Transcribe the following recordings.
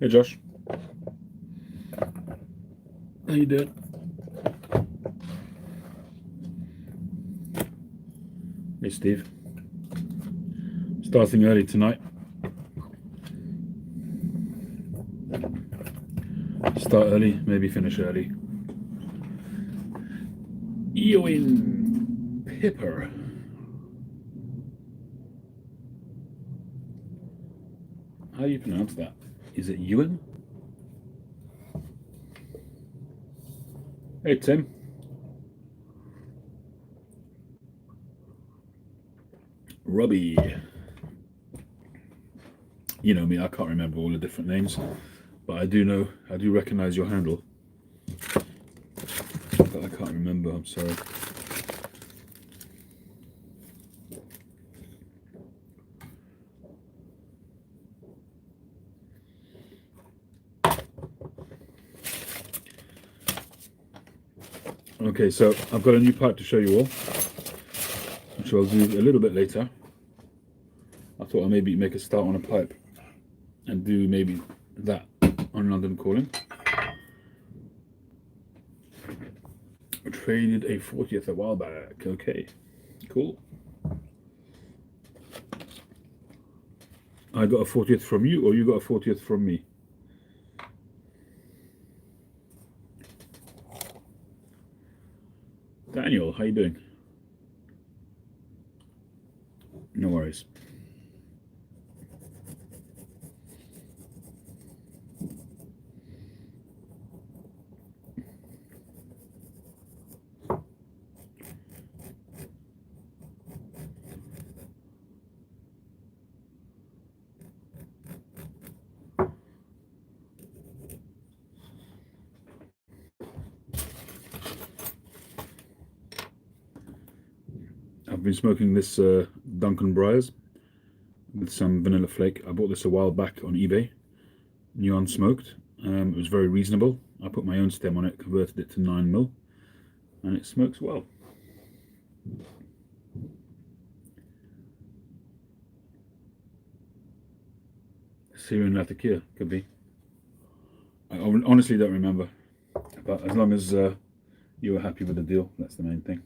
Hey Josh, how you doing? Hey Steve, starting early tonight. Start early, maybe finish early. Ewan Pipper. How do you pronounce that? Is it Ewan? Hey Tim. Robbie. You know me, I can't remember all the different names, but I do recognize your handle. But I can't remember, I'm sorry. Okay, so I've got a new pipe to show you all, which I'll do a little bit later. I thought I'd maybe make a start on a pipe and do maybe that on London Calling. I traded a 40th a while back. Okay, cool. I got a 40th from you, or you got a 40th from me? Daniel, how you doing? No worries. I've been smoking this Duncan Briars with some vanilla flake. I bought this a while back on eBay, new unsmoked. It was very reasonable. I put my own stem on it, converted it to 9mm, and it smokes well. Syrian Latakia, could be. I honestly don't remember, but as long as you were happy with the deal, that's the main thing.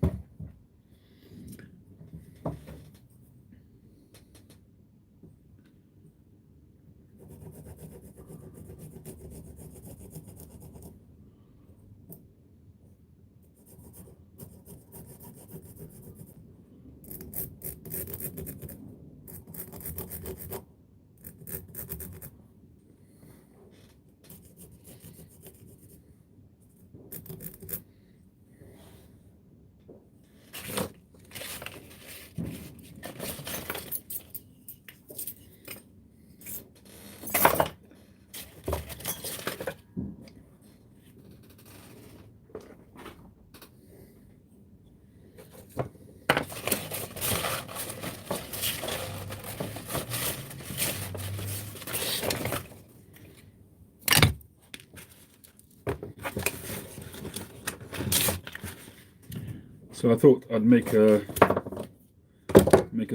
So I thought I'd make a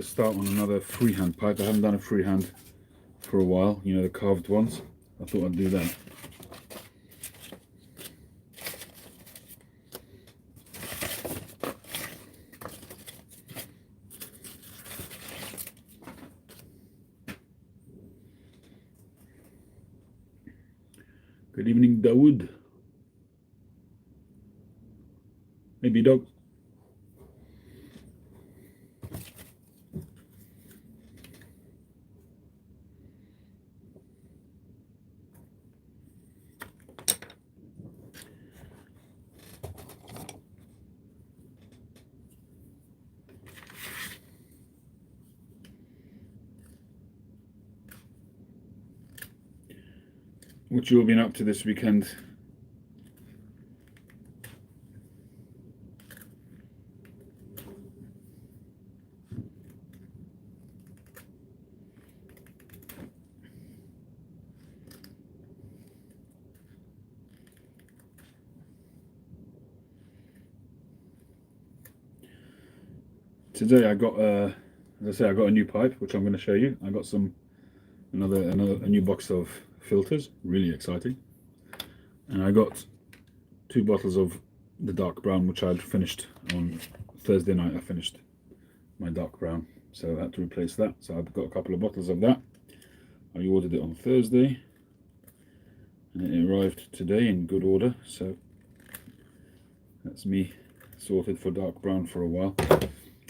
start on another freehand pipe. I haven't done a freehand for a while, you know, the carved ones. I thought I'd do that. Good evening, Dawood. Maybe dog. What you all been up to this weekend? Today I got, as I say, I got a new pipe, which I'm going to show you. I got a new box of filters, really exciting. And I got 2 bottles of the dark brown, which I'd finished on Thursday night. I finished my dark brown, so I had to replace that. So I've got a couple of bottles of that. I ordered it on Thursday and it arrived today in good order, so that's me sorted for dark brown for a while.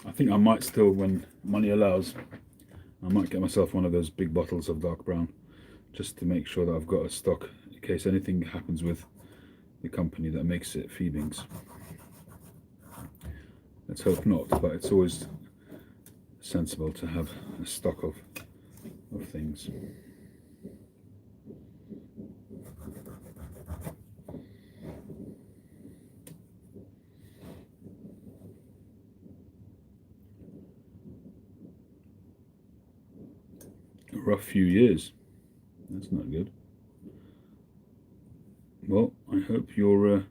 I think I might still, when money allows, I might get myself one of those big bottles of dark brown, just to make sure that I've got a stock in case anything happens with the company that makes it, Feebings. Let's hope not, but it's always sensible to have a stock of things. A rough few years. That's not good. Well, I hope your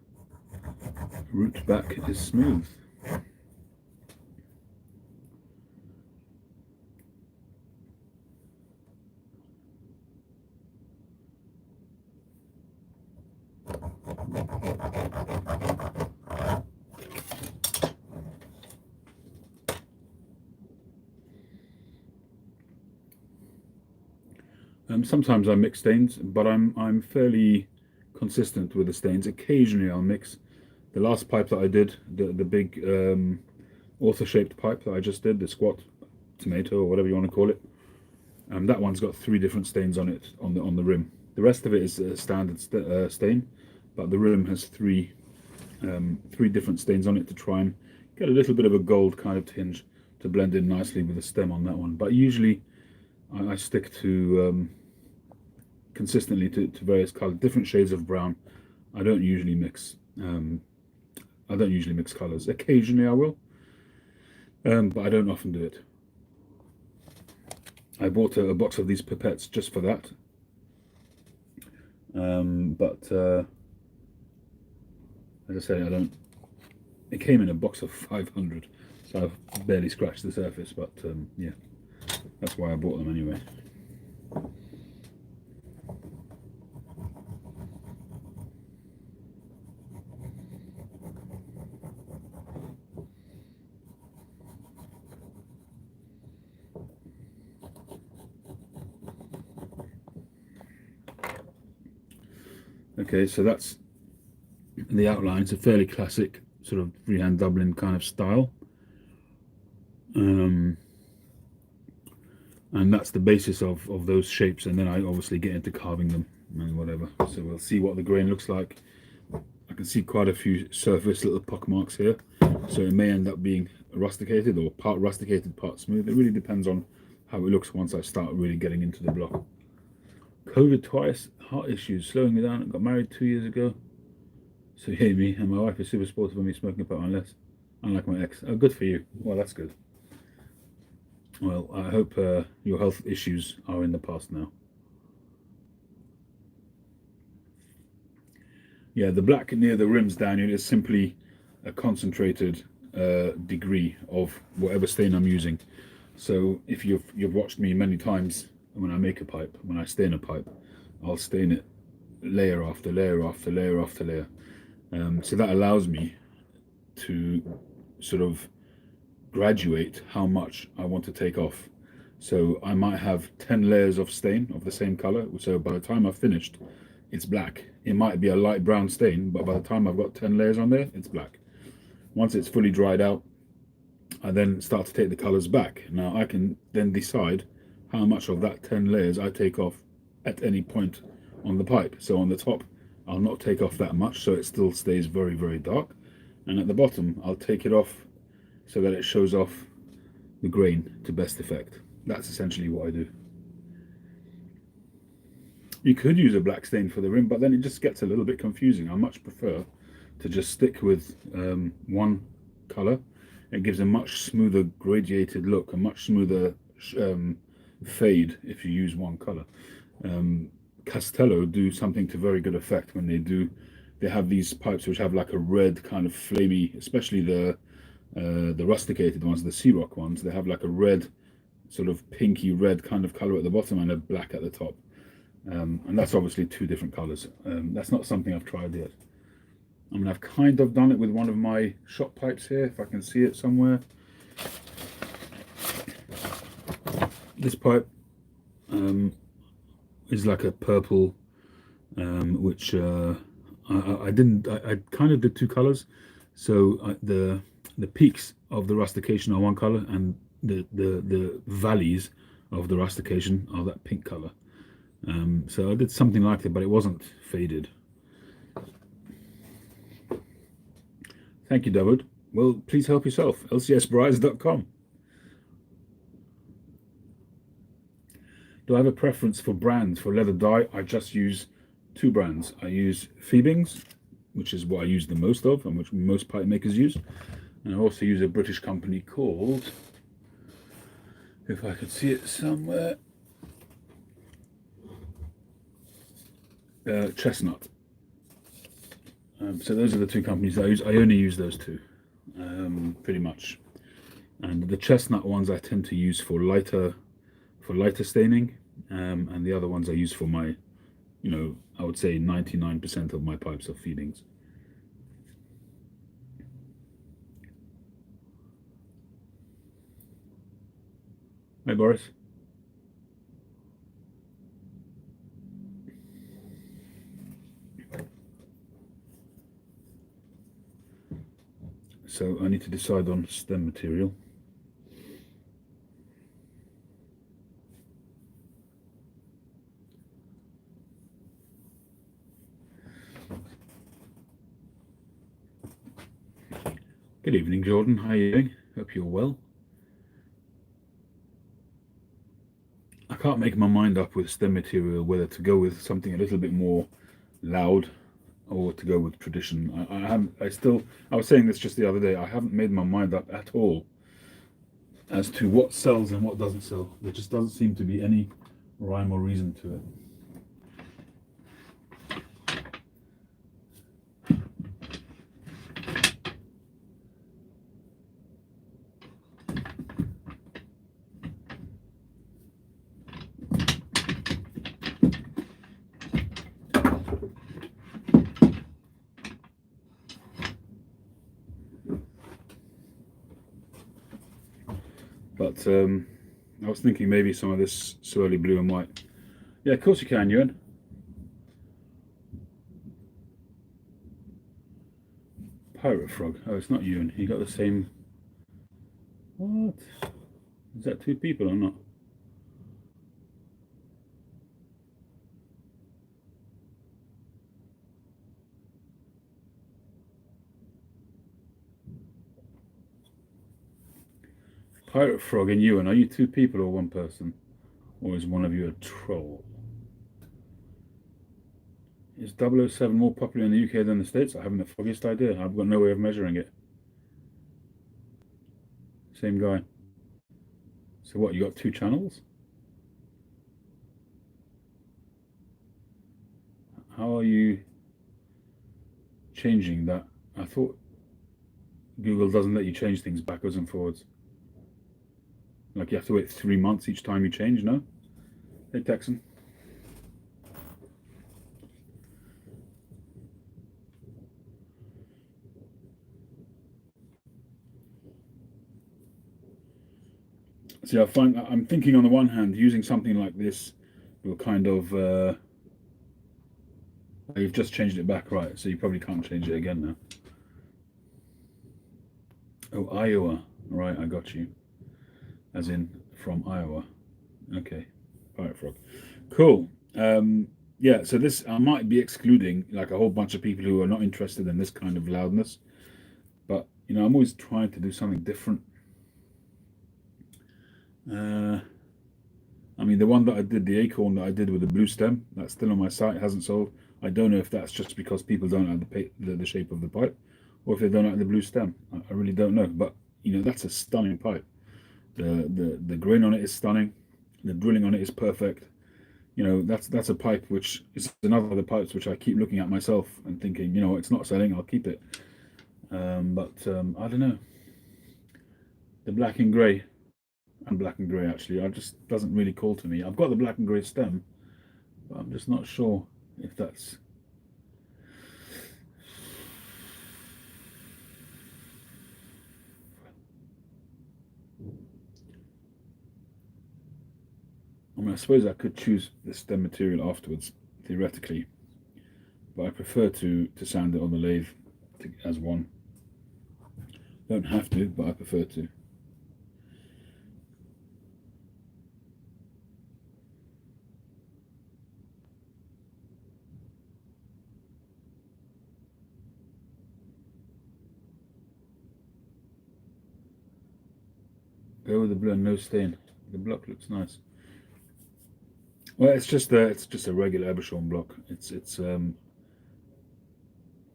route back is smooth. Sometimes I mix stains, but I'm fairly consistent with the stains. Occasionally I'll mix. The last pipe that I did, the big author-shaped pipe that I just did, the squat tomato or whatever you want to call it, that one's got 3 different stains on it on the rim. The rest of it is a standard stain, but the rim has 3 different stains on it to try and get a little bit of a gold kind of tinge to blend in nicely with the stem on that one. But usually I stick to consistently to various colors, different shades of brown. I don't usually mix. I don't usually mix colors. Occasionally I will, but I don't often do it. I bought a box of these pipettes just for that. As I say, I don't. It came in a box of 500, so I've barely scratched the surface. But yeah, that's why I bought them anyway. Okay, so that's the outline. It's a fairly classic sort of freehand Dublin kind of style, and that's the basis of those shapes. And then I obviously get into carving them and whatever. So we'll see what the grain looks like. I can see quite a few surface little pock marks here, so it may end up being rusticated or part rusticated, part smooth. It really depends on how it looks once I start really getting into the block. COVID twice, heart issues slowing me down. I got married 2 years ago, so yeah, me and my wife is super supportive of me smoking a pot unless, unlike my ex. Oh, good for you. Well, that's good. Well, I hope your health issues are in the past now. Yeah, the black near the rims, Daniel, is simply a concentrated degree of whatever stain I'm using. So if you've watched me many times, when I make a pipe, when I stain a pipe, I'll stain it layer after layer after layer after layer. So that allows me to sort of graduate how much I want to take off. So I might have 10 layers of stain of the same color. So by the time I've finished, it's black. It might be a light brown stain, but by the time I've got 10 layers on there, it's black. Once it's fully dried out, I then start to take the colors back. Now I can then decide how much of that 10 layers I take off at any point on the pipe. So on the top, I'll not take off that much, so it still stays very, very dark. And at the bottom, I'll take it off so that it shows off the grain to best effect. That's essentially what I do. You could use a black stain for the rim, but then it just gets a little bit confusing. I much prefer to just stick with one color. It gives a much smoother gradiated look, a much smoother fade if you use one color. Castello do something to very good effect when they have these pipes which have like a red kind of flamey, especially the rusticated ones, the C-Rock ones. They have like a red, sort of pinky red kind of color at the bottom and a black at the top. And that's obviously two different colors. That's not something I've tried yet. I mean, I've kind of done it with one of my shop pipes here, if I can see it somewhere. This pipe is like a purple, which I kind of did two colors. So the peaks of the rustication are one color, and the valleys of the rustication are that pink color. So I did something like that, but it wasn't faded. Thank you, David. Well, please help yourself. lcsbrides.com. Do I have a preference for brands for leather dye? I just use two brands. I use Phoebings, which is what I use the most of, and which most pipe makers use. And I also use a British company called, if I could see it somewhere, Chestnut. So those are the two companies I use. I only use those two, pretty much. And the Chestnut ones I tend to use for lighter staining, and the other ones I use for my, I would say 99% of my pipes are Phoebings. Hi, Boris. So I need to decide on stem material. Good evening, Jordan. How are you doing? Hope you're well. I can't make my mind up with stem material whether to go with something a little bit more loud or to go with tradition. I was saying this just the other day, I haven't made my mind up at all as to what sells and what doesn't sell. There just doesn't seem to be any rhyme or reason to it. But I was thinking maybe some of this swirly blue and white. Yeah, of course you can, Ewan. Pirate frog. Oh, it's not Ewan. He got the same. What? Is that two people or not? Pirate frog and Ewan, are you two people or one person? Or is one of you a troll? Is 007 more popular in the UK than the States? I haven't the foggiest idea. I've got no way of measuring it. Same guy. So what, you got two channels? How are you changing that? I thought Google doesn't let you change things backwards and forwards. Like you have to wait 3 months each time you change, no? Hey, Texan. See, I'm thinking on the one hand, using something like this will kind of you've just changed it back, right? So you probably can't change it again now. Oh, Iowa, right? I got you. As in from Iowa. Okay, pirate frog. Cool. Yeah. So this I might be excluding like a whole bunch of people who are not interested in this kind of loudness, but I'm always trying to do something different. I mean, the one that I did, the acorn that I did with the blue stem, that's still on my site, hasn't sold. I don't know if that's just because people don't like the shape of the pipe, or if they don't like the blue stem. I really don't know. But that's a stunning pipe. The grain on it is stunning. The drilling on it is perfect. That's a pipe which is another of the pipes which I keep looking at myself and thinking, it's not selling, I'll keep it. But I don't know. The black and grey. And black and grey actually. I just doesn't really call to me. I've got the black and grey stem, but I'm just not sure if that's. I mean, I suppose I could choose the stem material afterwards, theoretically, but I prefer to sand it on the lathe as one. Don't have to, but I prefer to. Go with the blue and no stain. The block looks nice. Well, it's just a regular Ebershorn block.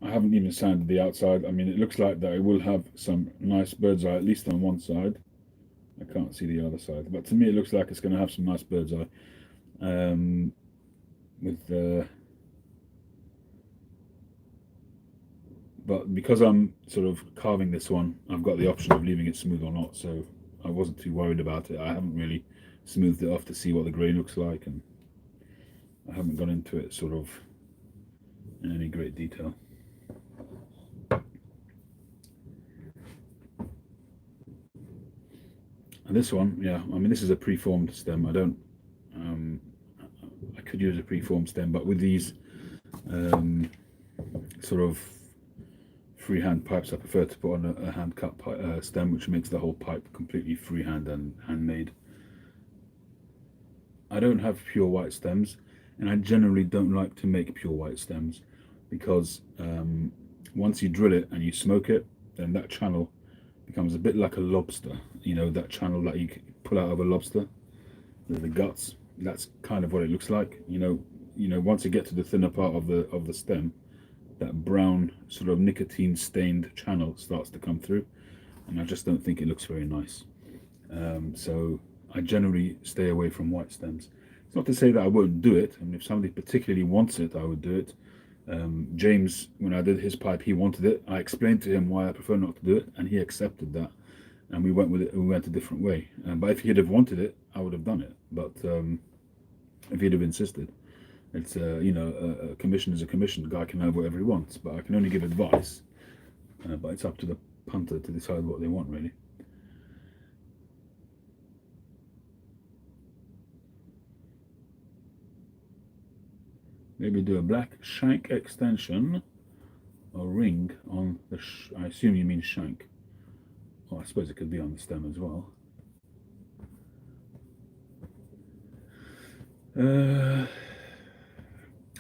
I haven't even sanded the outside. I mean, it looks like that it will have some nice bird's eye, at least on one side. I can't see the other side, but to me it looks like it's going to have some nice bird's eye. But because I'm sort of carving this one, I've got the option of leaving it smooth or not, so I wasn't too worried about it. I haven't really smoothed it off to see what the grain looks like, and I haven't gone into it sort of in any great detail. And this one, yeah, I mean, this is a preformed stem. I could use a preformed stem, but with these sort of freehand pipes, I prefer to put on a hand cut stem, which makes the whole pipe completely freehand and handmade. I don't have pure white stems, and I generally don't like to make pure white stems because once you drill it and you smoke it, then that channel becomes a bit like a lobster. You know, that channel that you pull out of a lobster, the guts. That's kind of what it looks like. You know, once you get to the thinner part of the stem, that brown sort of nicotine stained channel starts to come through, and I just don't think it looks very nice. So I generally stay away from white stems. It's not to say that I won't do it. I mean, if somebody particularly wants it, I would do it. James, when I did his pipe, he wanted it. I explained to him why I prefer not to do it, and he accepted that. And we went with it. We went a different way. But if he'd have wanted it, I would have done it. But if he'd have insisted, it's a commission is a commission. The guy can have whatever he wants, but I can only give advice. But it's up to the punter to decide what they want, really. Maybe do a black shank extension or ring on the. I assume you mean shank. Well, I suppose it could be on the stem as well.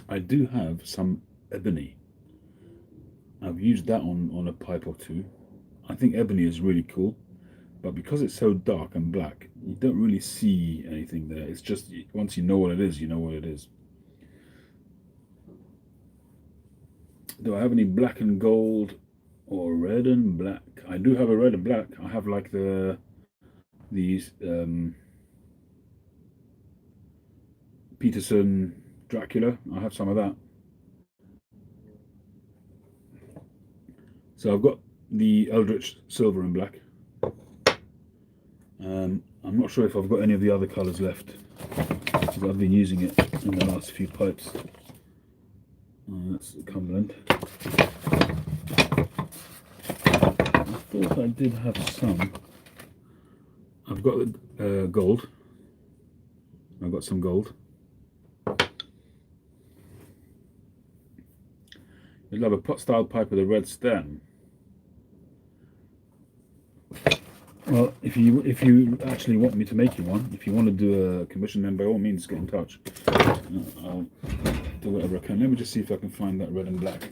I do have some ebony. I've used that on a pipe or two. I think ebony is really cool, but because it's so dark and black, you don't really see anything there. It's just once you know what it is, you know what it is. Do I have any black and gold or red and black? I do have a red and black. I have like these Peterson Dracula. I have some of that. So I've got the Eldritch silver and black. I'm not sure if I've got any of the other colours left because I've been using it in the last few pipes. That's the Cumberland. I thought I did have some. I've got gold. I've got some gold. You'll have a pot style pipe with a red stem. Well, if you actually want me to make you one, if you want to do a commission, then by all means get in touch. I'll do whatever I can. Let me just see if I can find that red and black.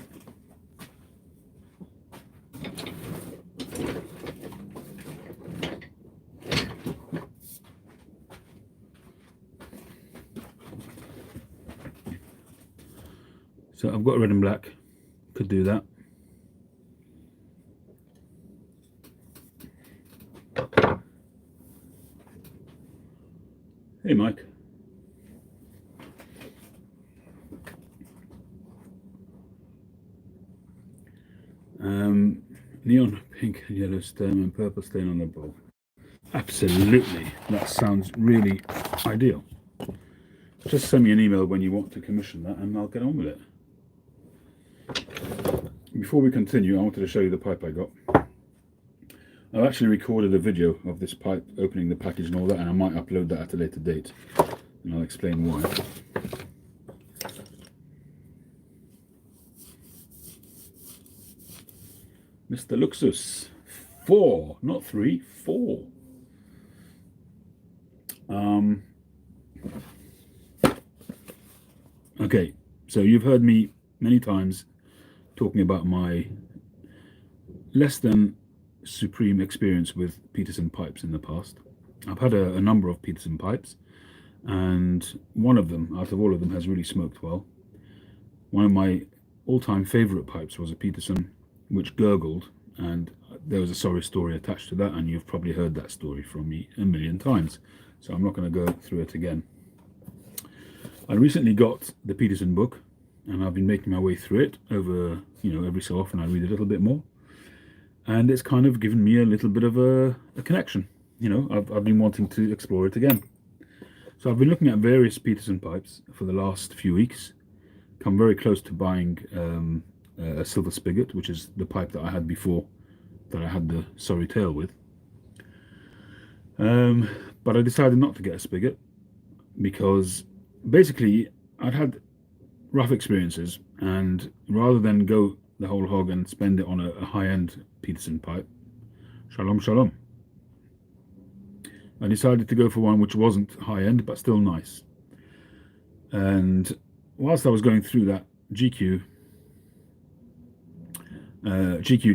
So I've got red and black. Could do that. Hey, Mike. Neon pink and yellow stem and purple stain on the bowl. Absolutely. That sounds really ideal. Just send me an email when you want to commission that and I'll get on with it. Before we continue, I wanted to show you the pipe I got. I've actually recorded a video of this pipe opening the package and all that, and I might upload that at a later date, and I'll explain why. Mr. Luxus, 4, not 3, 4. Okay, so you've heard me many times talking about my less than supreme experience with Peterson pipes in the past. I've had a number of Peterson pipes, and one of them, out of all of them, has really smoked well. One of my all-time favorite pipes was a Peterson which gurgled, and there was a sorry story attached to that, and you've probably heard that story from me a million times, so I'm not going to go through it again. I recently got the Peterson book, and I've been making my way through it over, every so often I read a little bit more, and it's kind of given me a little bit of a connection. I've been wanting to explore it again. So I've been looking at various Peterson pipes for the last few weeks, come very close to buying a silver spigot, which is the pipe that I had before, that I had the sorry tail with. But I decided not to get a spigot because basically I'd had rough experiences, and rather than go the whole hog and spend it on a high-end Peterson pipe, shalom shalom, I decided to go for one which wasn't high-end but still nice. And whilst I was going through that, GQ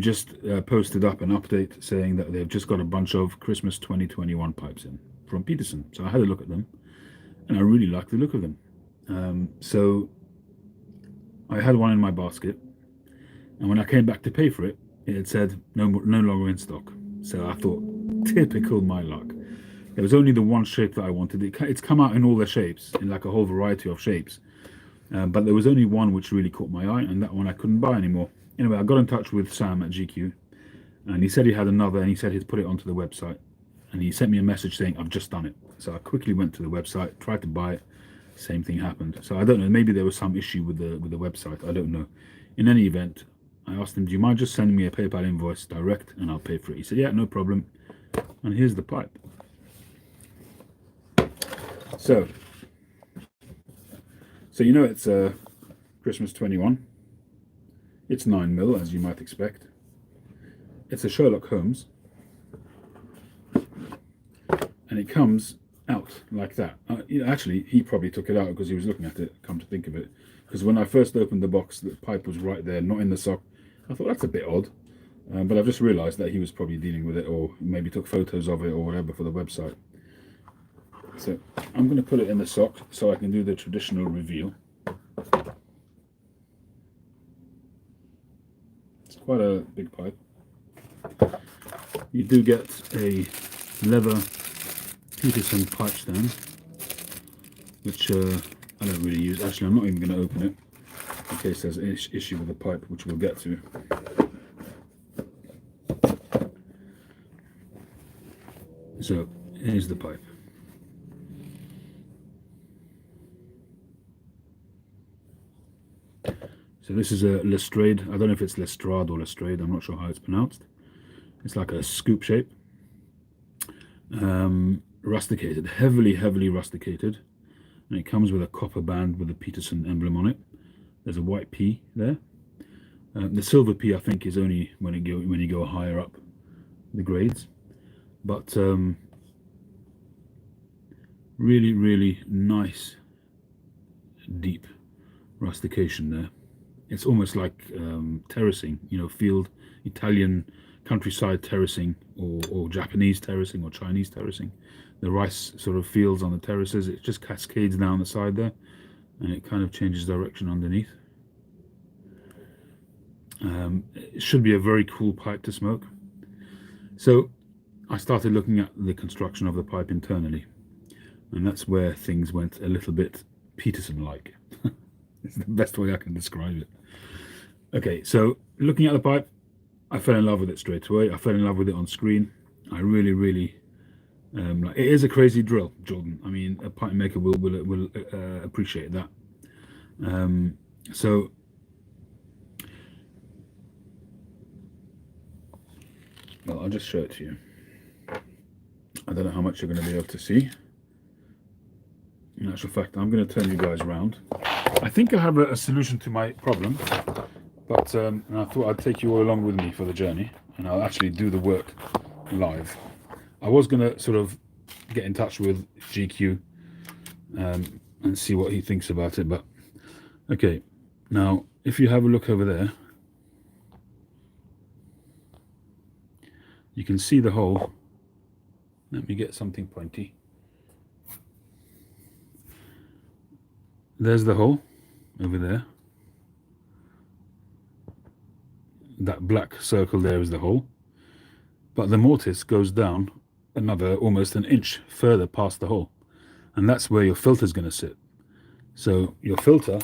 just posted up an update saying that they've just got a bunch of Christmas 2021 pipes in from Peterson. So I had a look at them, and I really liked the look of them. So I had one in my basket, and when I came back to pay for it, it had said no longer in stock. So I thought, typical my luck. There was only the one shape that I wanted. It's come out in all their shapes, in like a whole variety of shapes. But there was only one which really caught my eye, and that one I couldn't buy anymore. Anyway, I got in touch with Sam at GQ, and he said he had another, and he said he'd put it onto the website. And he sent me a message saying, I've just done it. So I quickly went to the website, tried to buy it. Same thing happened. So I don't know, maybe there was some issue with the website. I don't know. In any event, I asked him, do you mind just sending me a PayPal invoice direct and I'll pay for it? He said, yeah, no problem. And here's the pipe. So it's Christmas 21. It's 9mm, as you might expect. It's a Sherlock Holmes. And it comes out like that. Actually, he probably took it out because he was looking at it, come to think of it. Because when I first opened the box, the pipe was right there, not in the sock. I thought, that's a bit odd. But I've just realised that he was probably dealing with it, or maybe took photos of it or whatever for the website. So I'm going to put it in the sock so I can do the traditional reveal. It's quite a big pipe. You do get a leather Peterson pipe stand, which I don't really use. Actually, I'm not even going to open it in case there's an issue with the pipe, which we'll get to. So here's the pipe. So this is a Lestrade. I don't know if it's Lestrade or Lestrade. I'm not sure how it's pronounced. It's like a scoop shape. Rusticated, heavily rusticated, and it comes with a copper band with a Peterson emblem on it. There's a white P there. The silver P, I think, is only when you go higher up the grades, but really nice deep rustication there. It's almost like terracing, field Italian countryside terracing, or Japanese terracing, or Chinese terracing. The rice sort of fields on the terraces, it just cascades down the side there, and it kind of changes direction underneath. It should be a very cool pipe to smoke. So I started looking at the construction of the pipe internally, and that's where things went a little bit Peterson-like. It's the best way I can describe it. Okay, so looking at the pipe, I fell in love with it straight away. I fell in love with it on screen. I really Like, it is a crazy drill, Jordan. I mean, a pipe maker will appreciate that. So, well, I'll just show it to you. I don't know how much you're going to be able to see. In actual fact, I'm going to turn you guys around. I think I have a solution to my problem, but I thought I'd take you all along with me for the journey, and I'll actually do the work live. I was going to sort of get in touch with GQ and see what he thinks about it, but okay. Now, if you have a look over there, you can see the hole. Let me get something pointy. There's the hole over there. That black circle there is the hole. But the mortise goes down another almost an inch further past the hole. And that's where your filter is going to sit. So your filter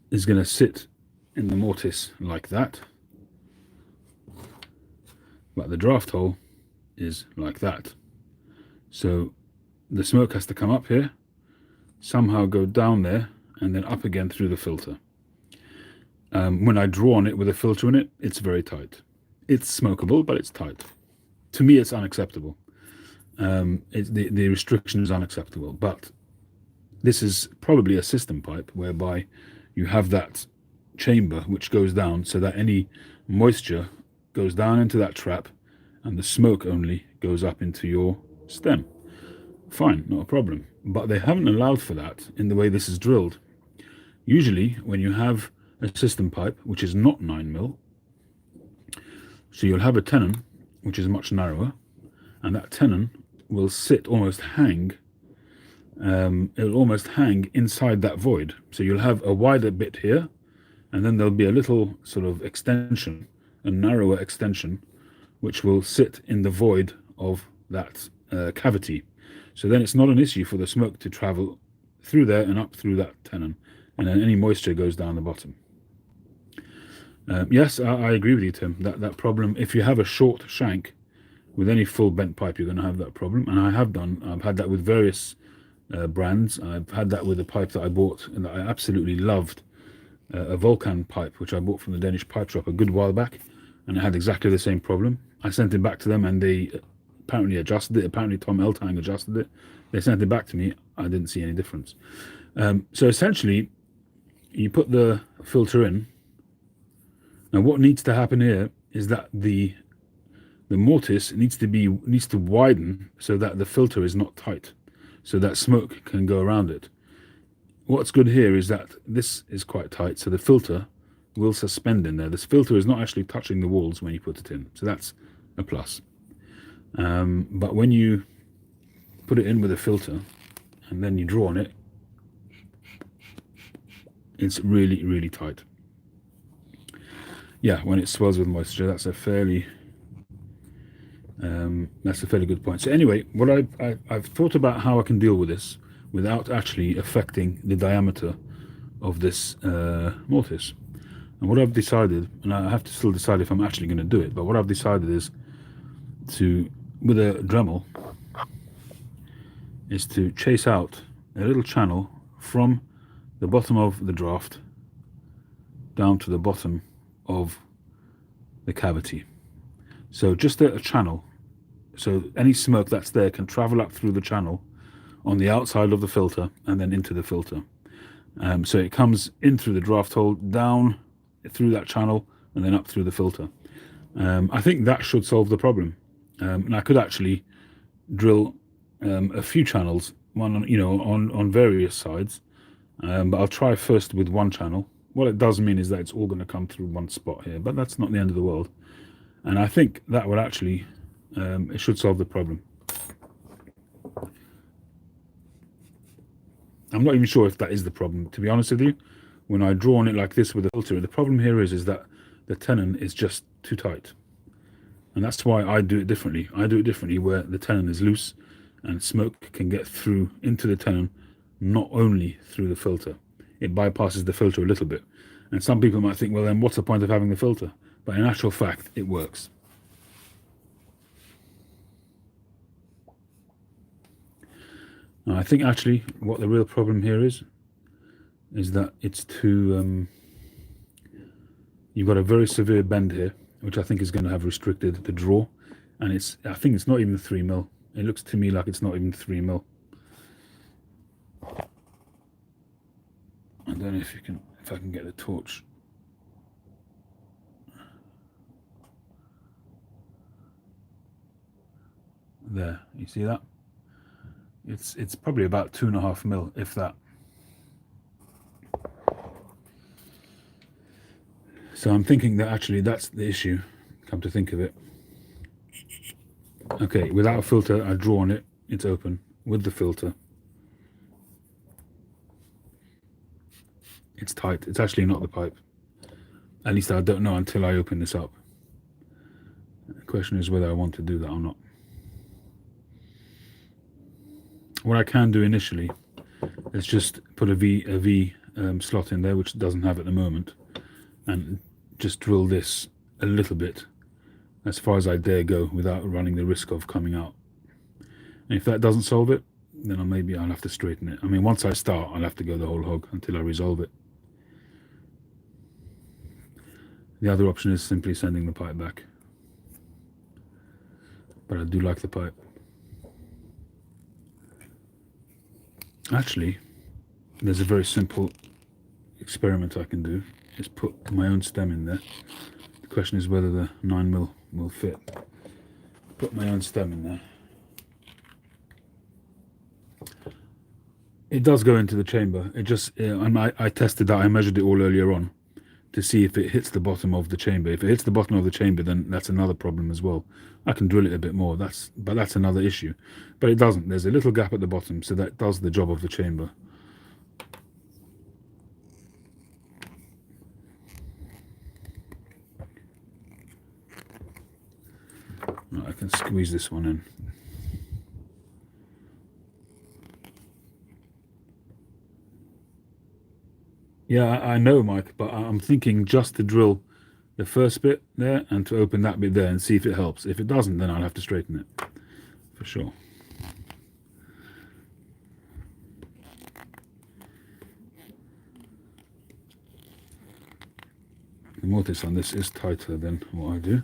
is going to sit in the mortise like that. But the draft hole is like that. So the smoke has to come up here, somehow go down there, and then up again through the filter. When I draw on it with a filter in it, it's very tight. It's smokable, but it's tight. To me, it's unacceptable. The restriction is unacceptable. But this is probably a system pipe whereby you have that chamber which goes down so that any moisture goes down into that trap and the smoke only goes up into your stem. Fine, not a problem. But they haven't allowed for that in the way this is drilled. Usually, when you have a system pipe, which is not 9mm, so you'll have a tenon, which is much narrower, and that tenon will sit, almost hang, it'll almost hang inside that void. So you'll have a wider bit here, and then there'll be a little sort of extension, a narrower extension, which will sit in the void of that cavity. So then it's not an issue for the smoke to travel through there and up through that tenon, and then any moisture goes down the bottom. Yes, I agree with you, Tim. That problem, if you have a short shank with any full bent pipe, you're going to have that problem. And I've had that with various brands. I've had that with a pipe that I bought and that I absolutely loved, a Vulcan pipe, which I bought from the Danish pipe shop a good while back, and it had exactly the same problem. I sent it back to them, and they apparently adjusted it. Apparently Tom Eltang adjusted it. They sent it back to me. I didn't see any difference. So essentially, you put the filter in. Now, what needs to happen here is that the mortise needs to widen so that the filter is not tight, so that smoke can go around it. What's good here is that this is quite tight, so the filter will suspend in there. This filter is not actually touching the walls when you put it in, so that's a plus. But when you put it in with a filter and then you draw on it, it's really, really tight. Yeah, when it swells with moisture, that's a fairly good point. So anyway, what I've thought about how I can deal with this without actually affecting the diameter of this mortise. And what I've decided, and I have to still decide if I'm actually going to do it, but what I've decided is with a Dremel, is to chase out a little channel from the bottom of the draft down to the bottom of the cavity. So just a channel, so any smoke that's there can travel up through the channel on the outside of the filter and then into the filter. So it comes in through the draft hole, down through that channel, and then up through the filter. I think that should solve the problem. And I could actually drill a few channels, one on various sides, but I'll try first with one channel. What it does mean is that it's all going to come through one spot here, but that's not the end of the world. And I think that would actually, it should solve the problem. I'm not even sure if that is the problem, to be honest with you. When I draw on it like this with a filter, the problem here is that the tenon is just too tight. And that's why I do it differently. I do it differently where the tenon is loose and smoke can get through into the tenon, not only through the filter. It bypasses the filter a little bit. And some people might think, well, then what's the point of having the filter? But in actual fact, it works. I think actually what the real problem here is that it's too you've got a very severe bend here, which I think is going to have restricted the draw, and I think it's not even 3mm. It looks to me like it's not even 3mm. I don't know if I can get the torch. There, you see that? It's probably about 2.5mm, if that. So I'm thinking that actually that's the issue, come to think of it. Okay, without a filter, I draw on it, it's open. With the filter, it's tight. It's actually not the pipe. At least I don't know until I open this up. The question is whether I want to do that or not. What I can do initially is just put a V slot in there, which it doesn't have at the moment, and just drill this a little bit, as far as I dare go, without running the risk of coming out. And if that doesn't solve it, then maybe I'll have to straighten it. I mean, once I start, I'll have to go the whole hog until I resolve it. The other option is simply sending the pipe back. But I do like the pipe. Actually, there's a very simple experiment I can do. Is put my own stem in there. The question is whether the 9mm will fit. Put my own stem in there. It does go into the chamber. It just, I tested that. I measured it all earlier on to see if it hits the bottom of the chamber. If it hits the bottom of the chamber, then that's another problem as well. I can drill it a bit more. But that's another issue. But it doesn't. There's a little gap at the bottom, so that does the job of the chamber. Right, I can squeeze this one in. Yeah, I know, Mike, but I'm thinking just to drill the first bit there and to open that bit there and see if it helps. If it doesn't, then I'll have to straighten it, for sure. The mortise on this is tighter than what I do.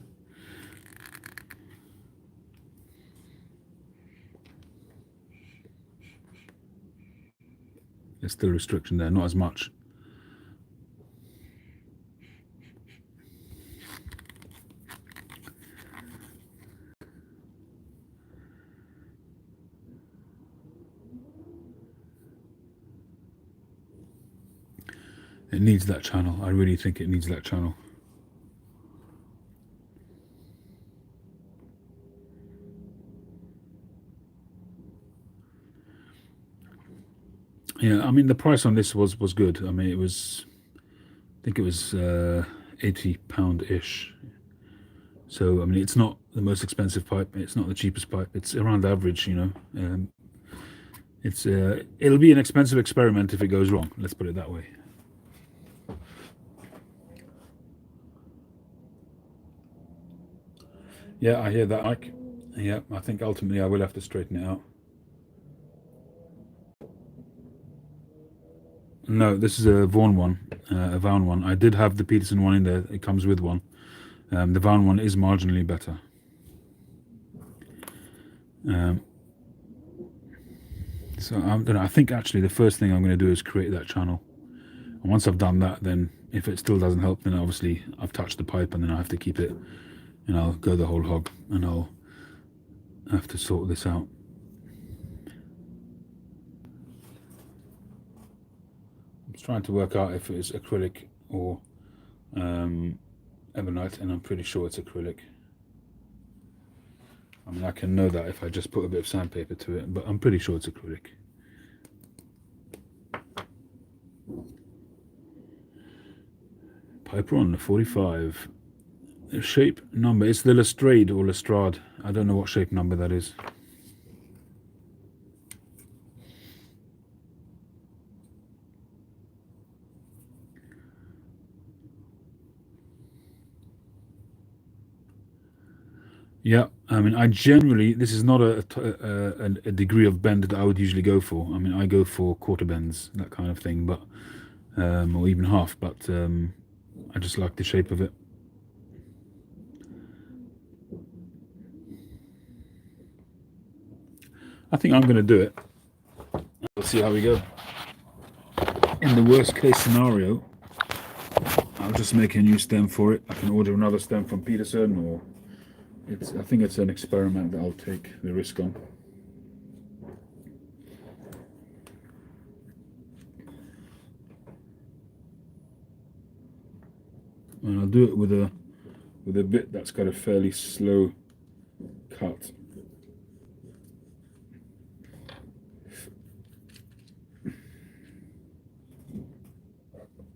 There's still restriction there, not as much. It needs that channel. I really think it needs that channel. Yeah, I mean the price on this was good. I mean I think it was £80-ish. So I mean it's not the most expensive pipe. It's not the cheapest pipe. It's around average, you know. It'll be an expensive experiment if it goes wrong. Let's put it that way. Yeah, I hear that, Mike. Yeah, I think ultimately I will have to straighten it out. No, this is a Vaughan one, a Vaughan one. I did have the Peterson one in there. It comes with one. The Vaughan one is marginally better. So I think actually the first thing I'm going to do is create that channel. And once I've done that, then if it still doesn't help, then obviously I've touched the pipe and then I have to keep it, and I'll go the whole hog and I'll have to sort this out. I'm trying to work out if it's acrylic or ebonite, and I'm pretty sure it's acrylic. I mean, I can know that if I just put a bit of sandpaper to it, but I'm pretty sure it's acrylic. Piper on the 45. The shape number, it's the Lestrade or Lestrade. I don't know what shape number that is. Yeah, I mean, I generally, this is not a degree of bend that I would usually go for. I mean, I go for quarter bends, that kind of thing, but or even half. But I just like the shape of it. I think I'm going to do it. We'll see how we go. In the worst case scenario, I'll just make a new stem for it. I can order another stem from Peterson, or I think it's an experiment that I'll take the risk on. And I'll do it with a bit that's got a fairly slow cut.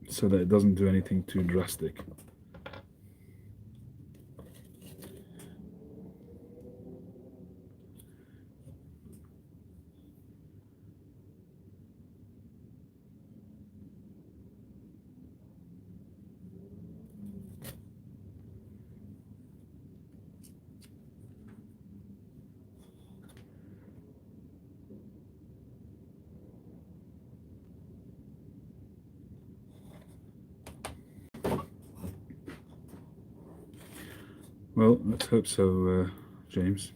So that it doesn't do anything too drastic. Well, let's hope so, James.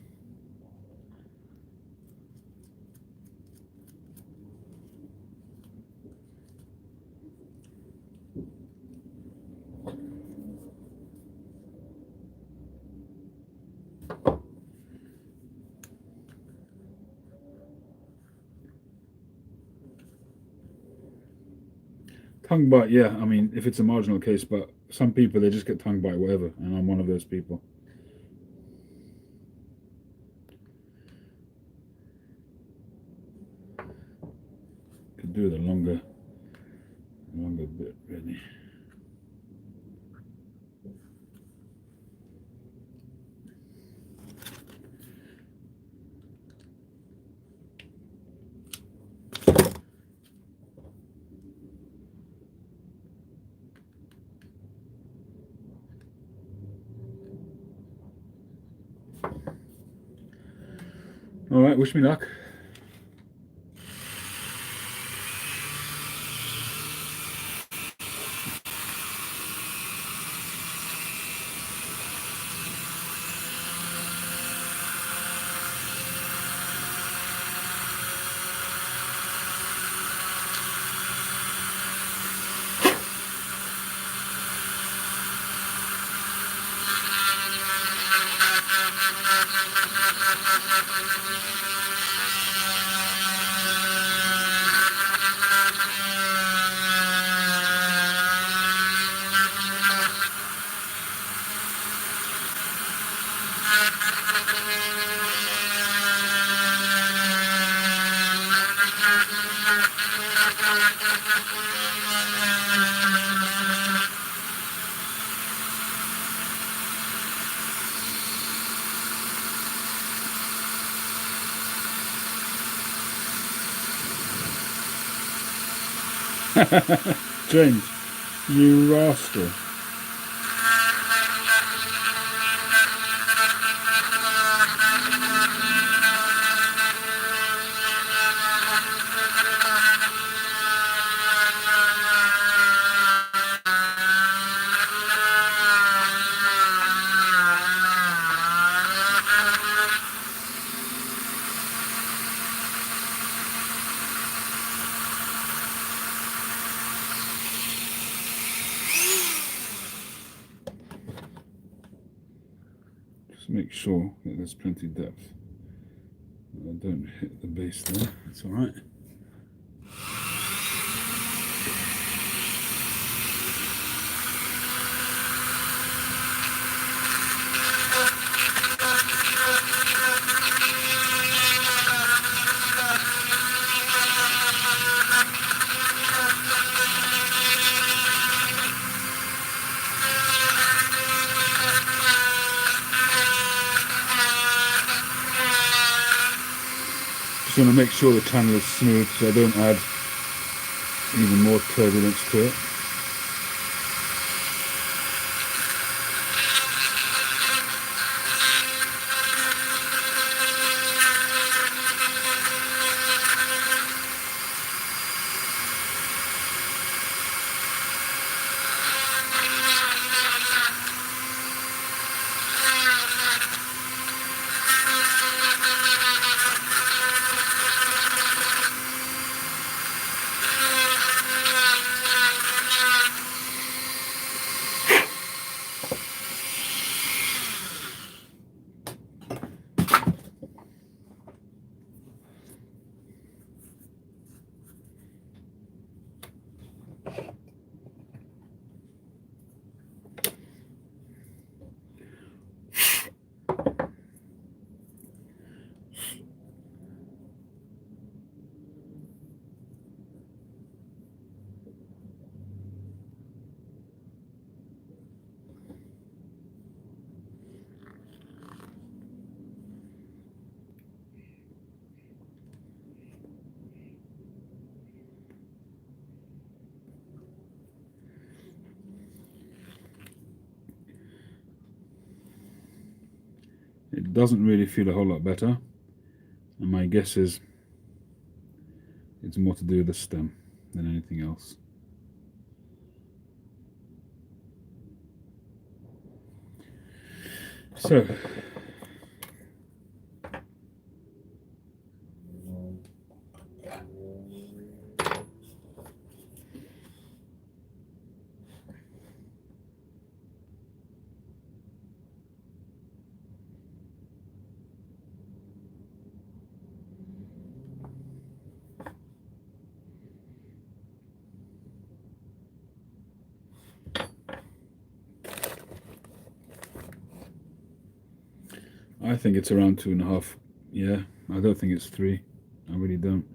Tongue bite, yeah. I mean, if it's a marginal case, but some people they just get tongue bite, whatever, and I'm one of those people. Could do the longer bit, really. All right, wish me luck. James, you rascal. Just make sure that there's plenty of depth. I don't hit the base there. That's all right. Just want to make sure the channel is smooth so I don't add even more turbulence to it. It doesn't really feel a whole lot better, and my guess is it's more to do with the stem than anything else. So I think it's around 2.5. Yeah, I don't think it's 3. I really don't.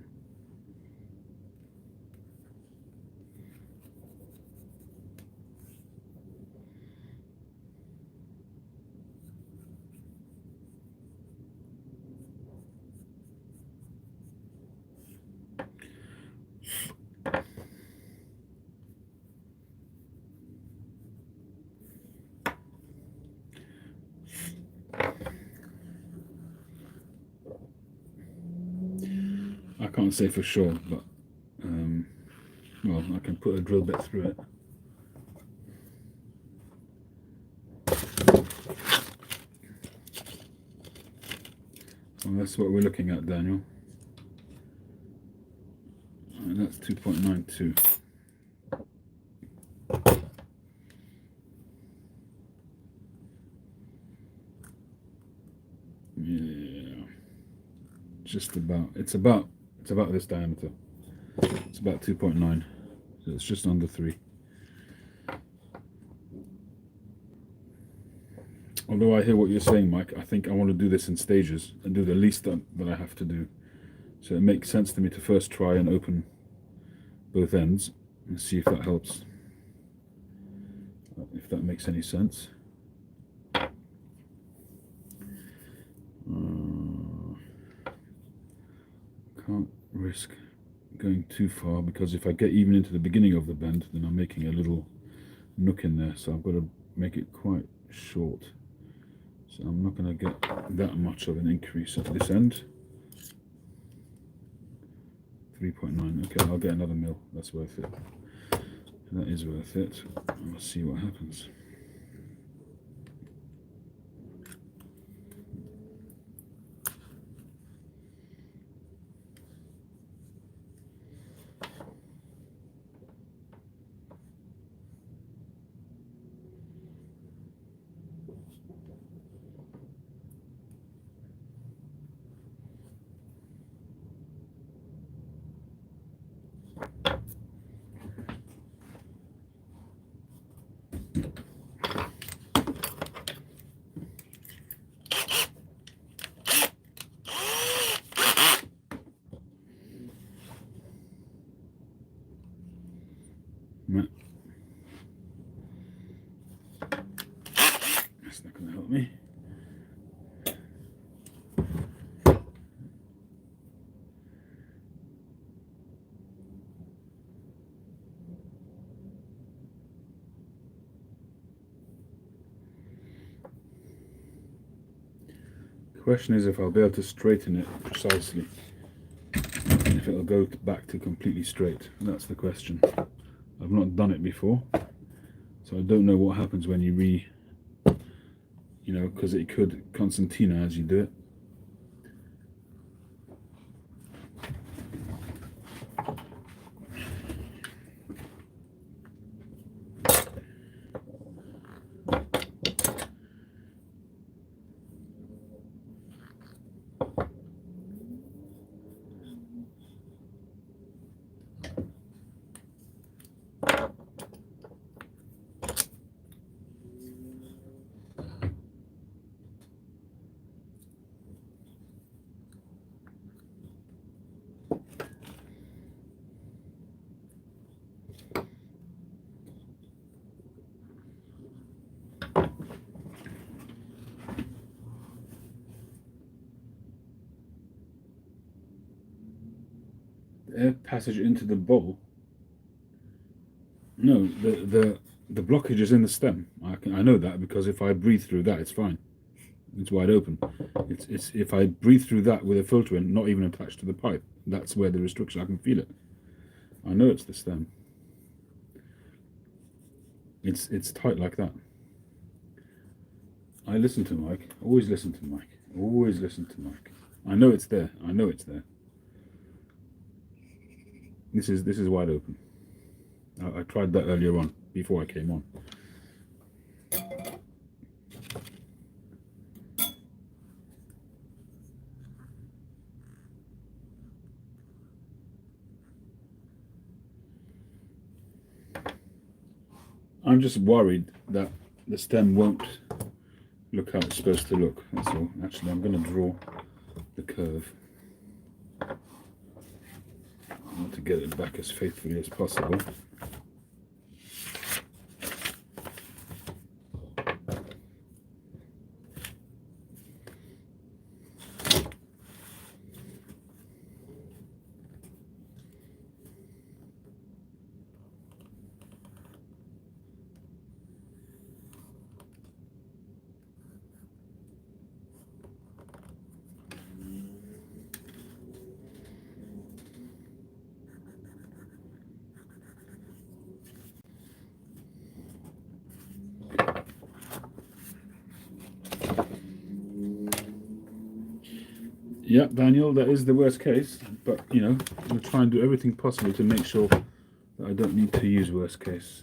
I can't say for sure, but well, I can put a drill bit through it. Well, that's what we're looking at, Daniel. And that's 2.92. Yeah, just about. It's about this diameter. It's about 2.9, so it's just under 3. Although I hear what you're saying, Mike, I think I want to do this in stages and do the least that I have to do. So it makes sense to me to first try and open both ends and see if that helps. If that makes any sense. Can't risk going too far, because if I get even into the beginning of the bend, then I'm making a little nook in there, so I've got to make it quite short. So I'm not going to get that much of an increase at this end. 3.9. Okay, I'll get another mil. That's worth it. That is worth it. We'll see what happens. That's not going to help me. The question is if I'll be able to straighten it precisely, and if it'll go back to completely straight. That's the question. I've not done it before, so I don't know what happens when you because it could concertina as you do it. Air passage into the bowl. No, the blockage is in the stem. I know that because if I breathe through that, it's fine. It's wide open. It's if I breathe through that with a filter in, not even attached to the pipe, that's where the restriction. I can feel it. I know it's the stem. It's tight like that. I listen to Mike. Always listen to Mike. Always listen to Mike. I know it's there. I know it's there. This is wide open. I tried that earlier on before I came on. I'm just worried that the stem won't look how it's supposed to look. That's all. Actually, I'm going to draw the curve. I want to get it back as faithfully as possible. Yeah, Daniel, that is the worst case, but you know, we'll try and do everything possible to make sure that I don't need to use worst case.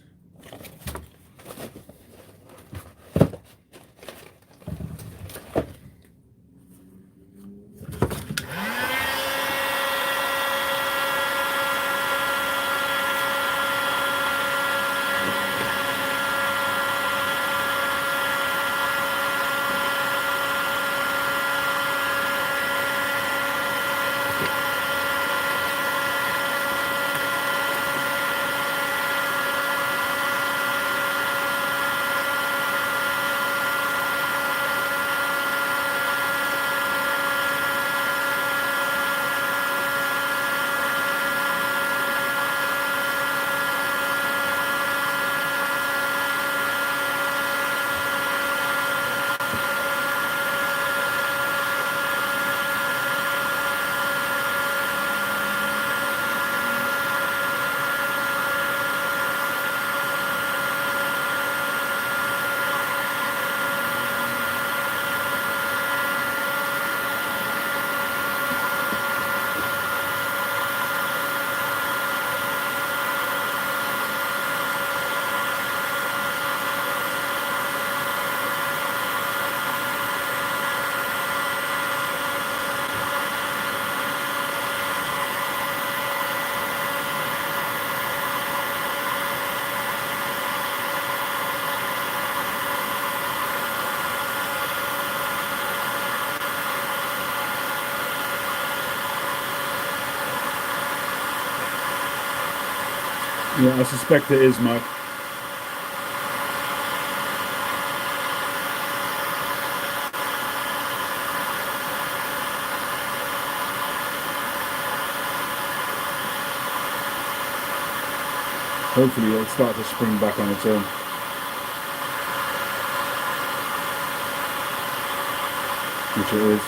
Yeah, I suspect it is, Mike. Hopefully it'll start to spring back on its own. Which it is.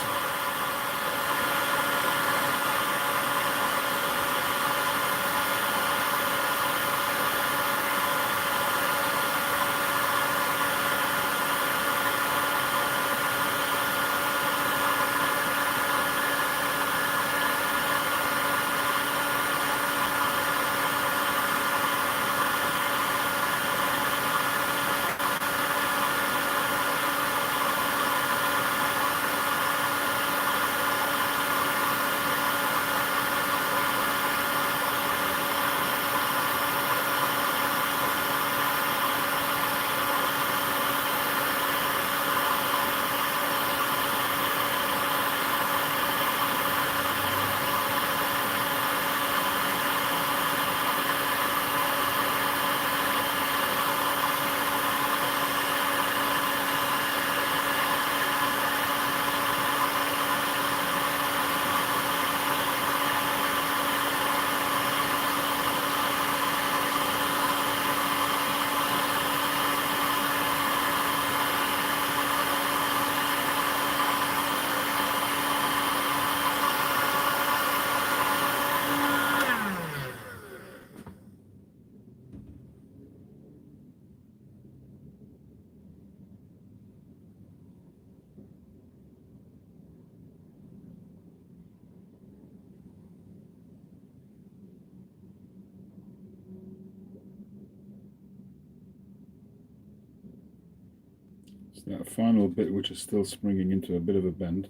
It's that final bit which is still springing into a bit of a bend,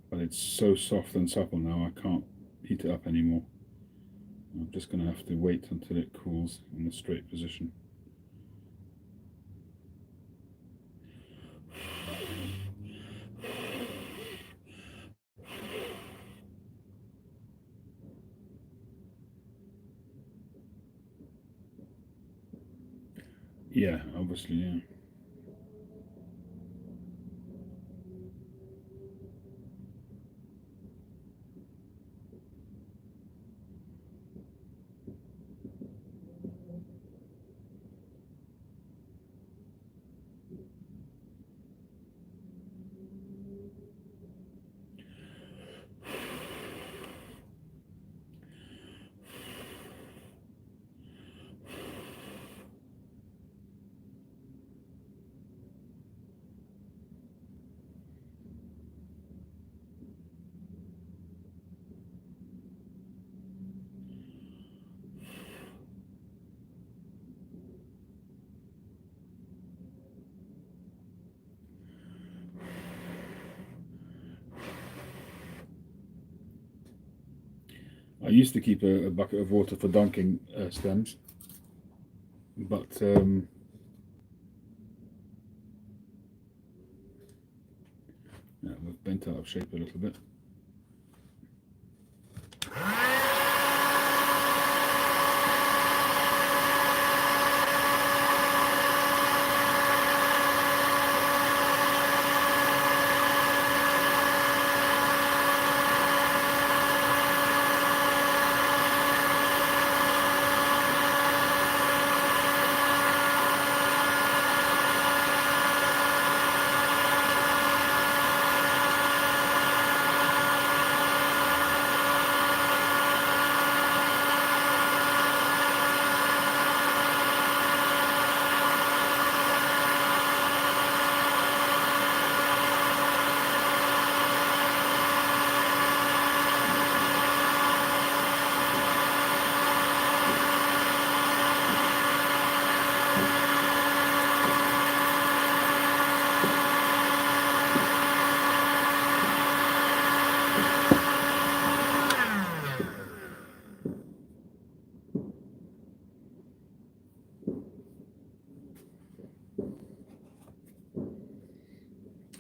but it's so soft and supple now I can't heat it up anymore. I'm just going to have to wait until it cools in the straight position. Yeah, obviously, yeah. I used to keep a bucket of water for dunking stems, but yeah, we've bent out of shape a little bit.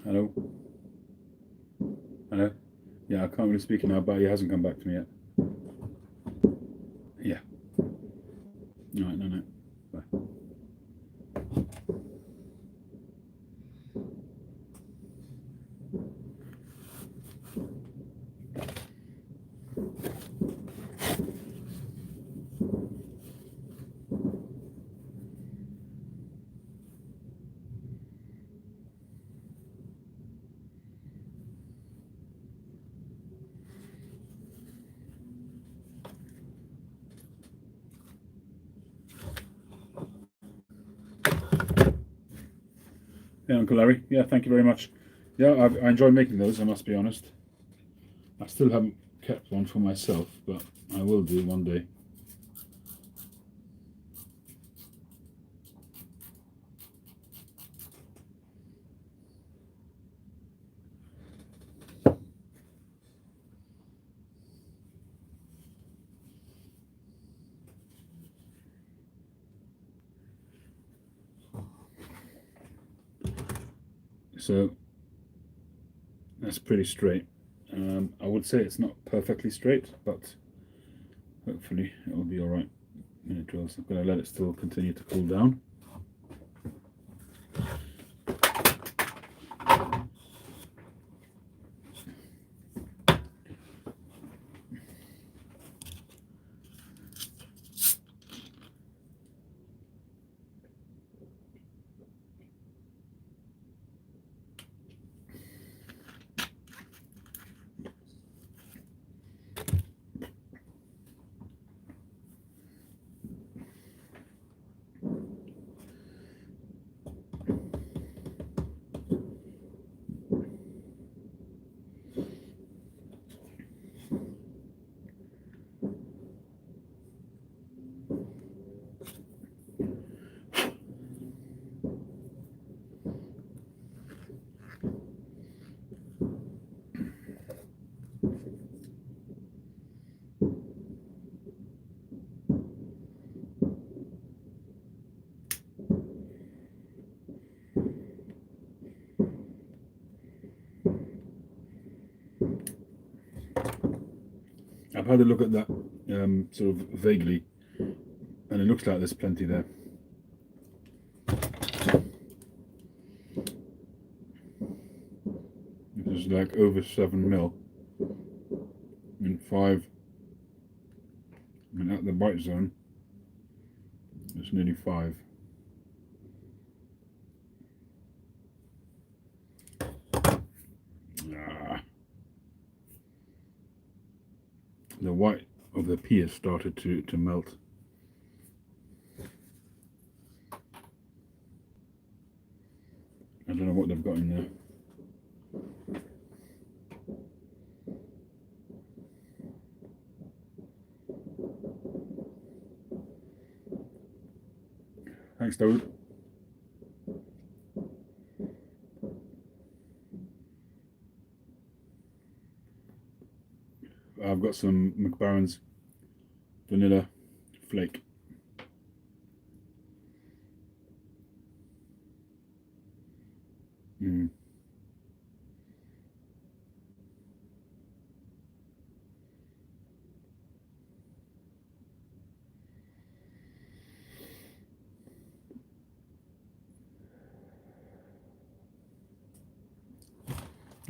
Hello? Hello? Yeah, I can't really speak now, but he hasn't come back to me yet. Yeah. Alright, no. Bye. Yeah, Uncle Larry. Yeah, thank you very much. Yeah, I enjoy making those, I must be honest. I still haven't kept one for myself, but I will do one day. So that's pretty straight. I would say it's not perfectly straight, but hopefully it will be alright when it drills. I'm going to let it still continue to cool down. had a look at that sort of vaguely, and it looks like there's plenty there. This is like over 7 mil in 5. I mean, at the bite zone, it's nearly 5. The white of the pea has started to melt. I don't know what they've got in there. Thanks, David. I've got some McBaron's vanilla flake.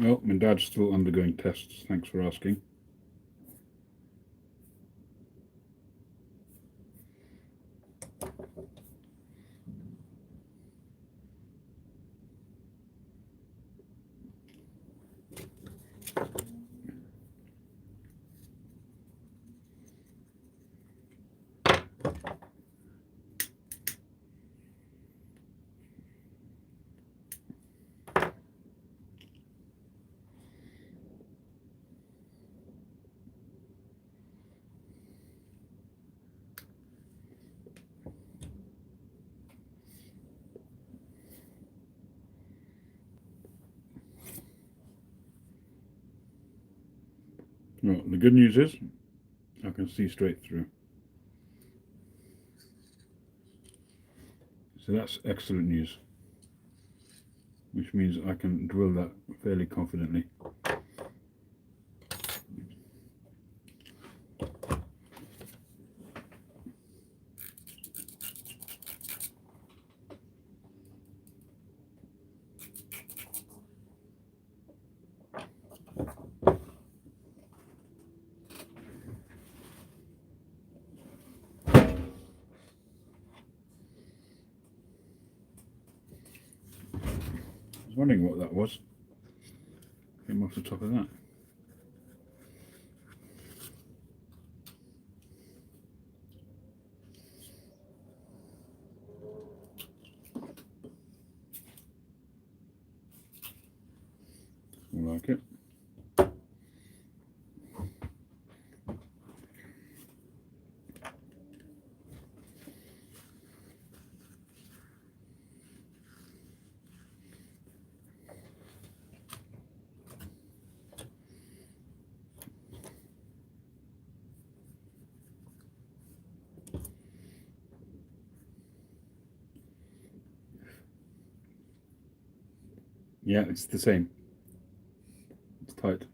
Well, my dad's still undergoing tests. Thanks for asking. Well, the good news is I can see straight through. So that's excellent news, which means I can drill that fairly confidently. I was wondering what that was. Came off the top of that. I like it. Yeah, it's the same. It's tight.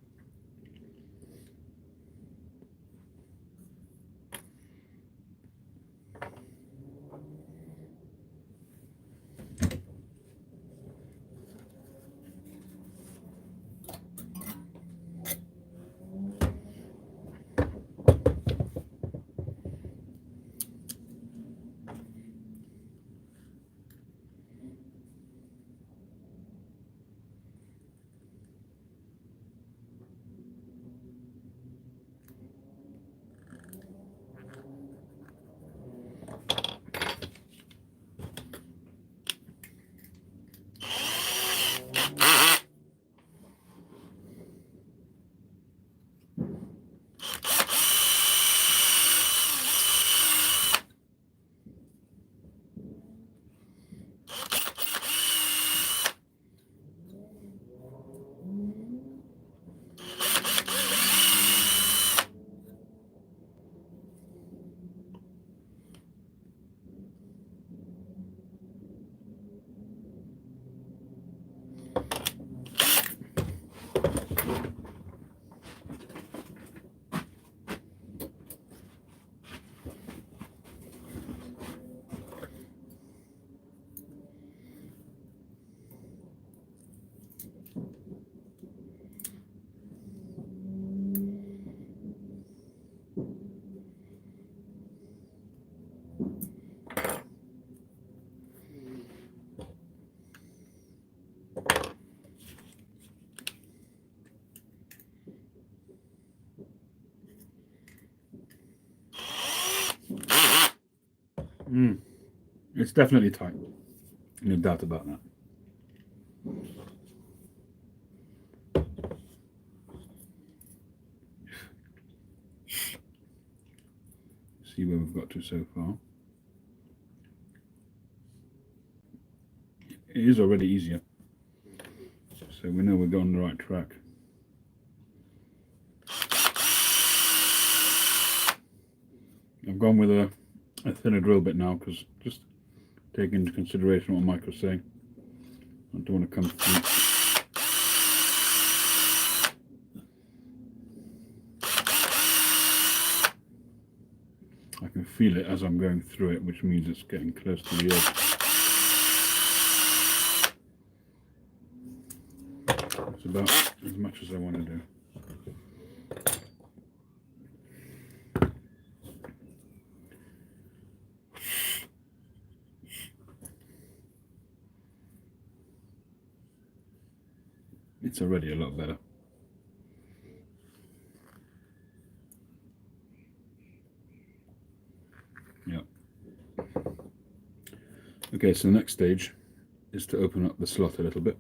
It's definitely tight. No doubt about that. See where we've got to so far. It is already easier. So we know we're on the right track. I've gone with a thinner drill bit now because just taking into consideration what Mike was saying. I don't want to come through. I can feel it as I'm going through it, which means it's getting close to the edge. It's about as much as I want to do. It's already a lot better. Yeah. Okay, so the next stage is to open up the slot a little bit.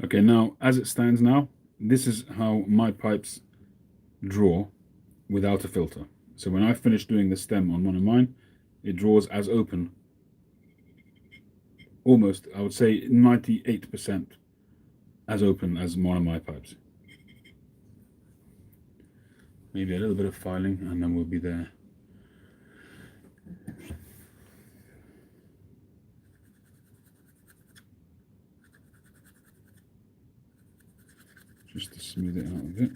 Okay, now as it stands now, this is how my pipes draw without a filter. So when I finish doing the stem on one of mine, it draws as open, almost, I would say 98% as open as one of my pipes. Maybe a little bit of filing and then we'll be there. Just to smooth it out a bit.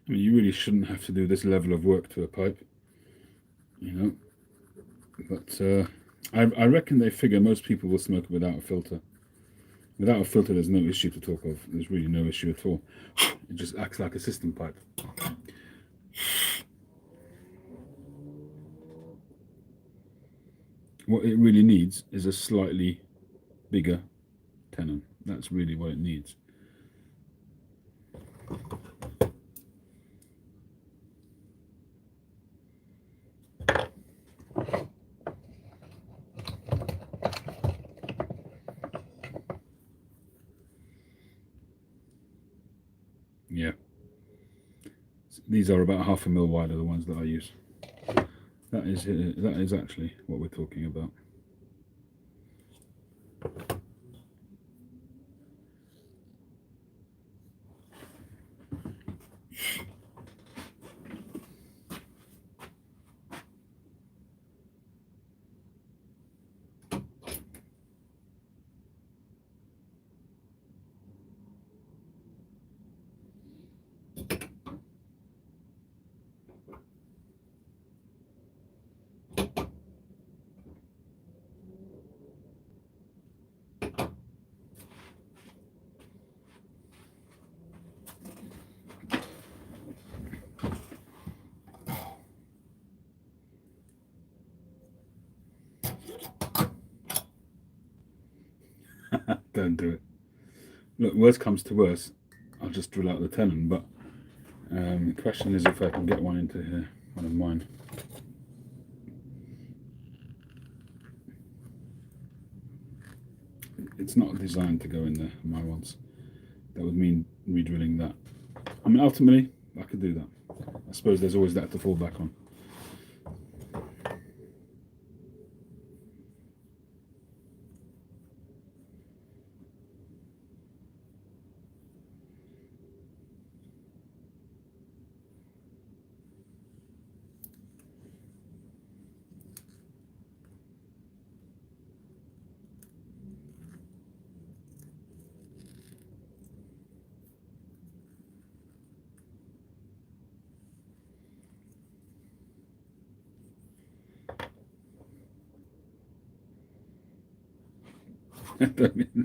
I mean, you really shouldn't have to do this level of work to a pipe, you know. But I reckon they figure most people will smoke without a filter. Without a filter, there's no issue to talk of. There's really no issue at all. It just acts like a system pipe. What it really needs is a slightly bigger tenon. That's really what it needs. Yeah. These are about 1/2 mil wider, the ones that I use. That is actually what we're talking about. Don't do it. Look, worst comes to worst, I'll just drill out the tenon, but the question is if I can get one into here, one of mine. It's not designed to go in there, my ones. That would mean redrilling that. I mean, ultimately, I could do that. I suppose there's always that to fall back on.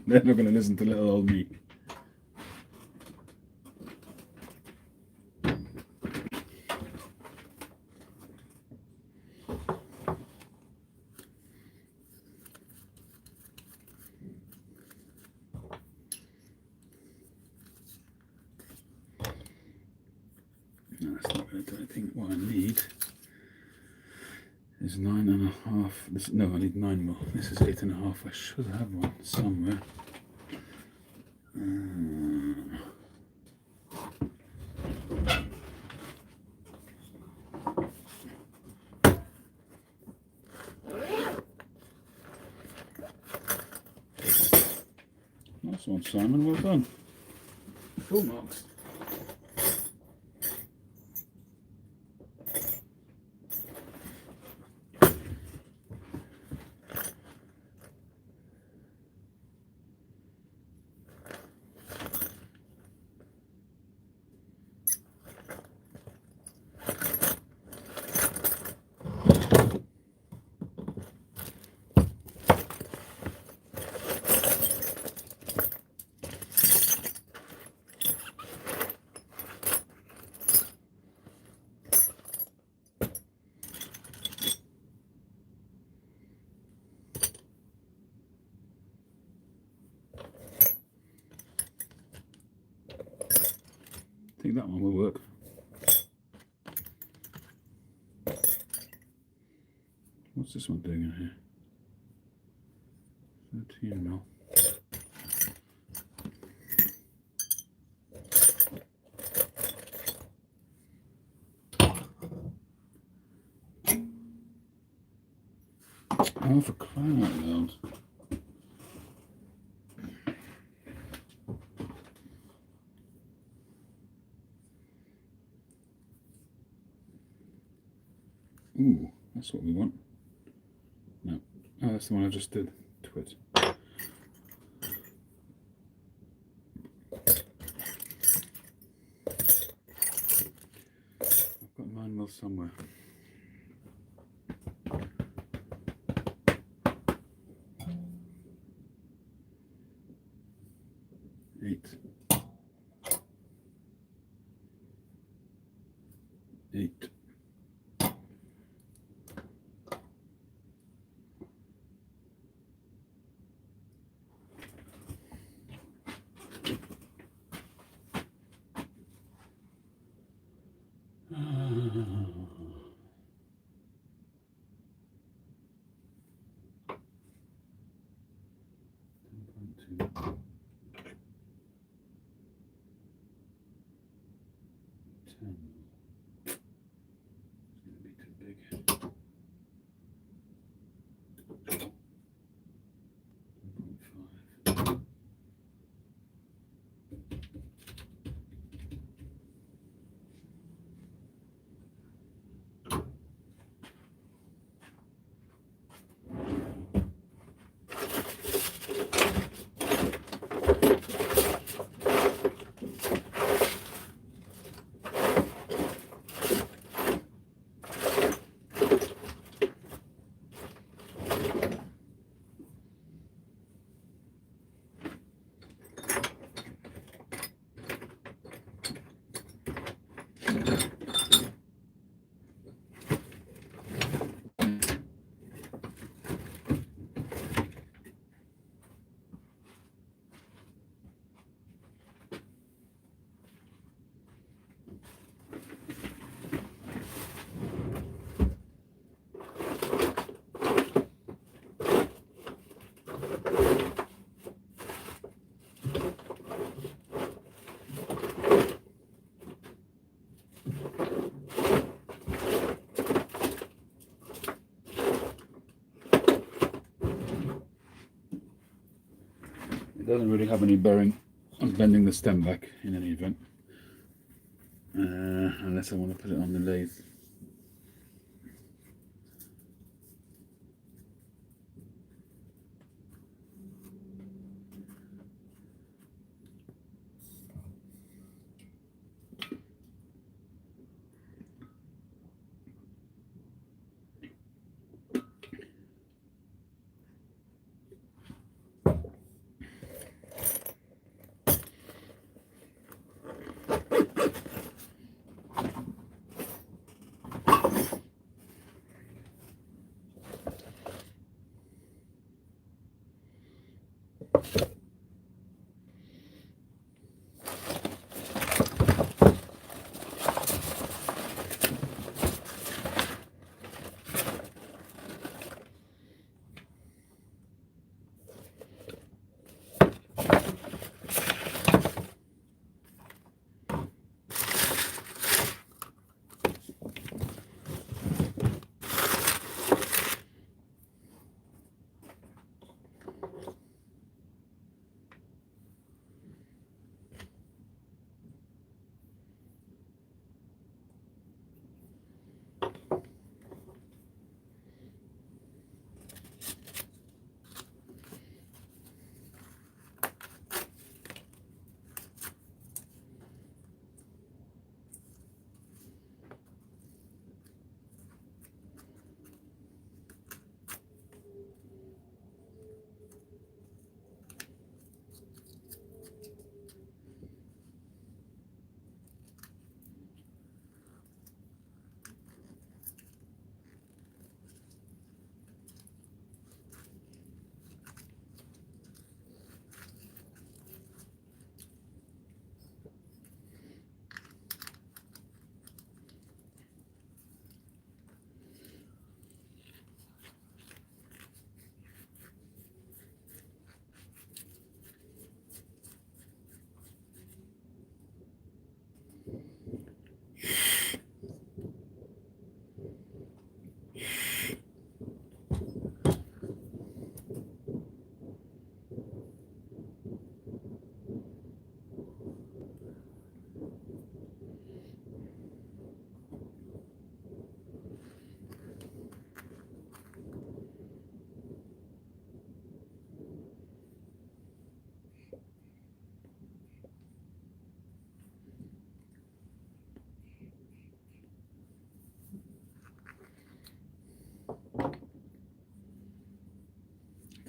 They're not going to listen to little old me. No, that's not going to do anything. What I need is 9.5. This, no, I need 9 more. This is 8.5. I should have one somewhere. Nice one, Simon. Well done. Full marks. think that one will work. What's this one doing in here? 13 mil. Oh, for crying out loud. Ooh, that's what we want. No. Oh, that's the one I just did. Twit. I've got 9 mil somewhere. Eight. It doesn't really have any bearing on bending the stem back in any event, unless I want to put it on the lathe.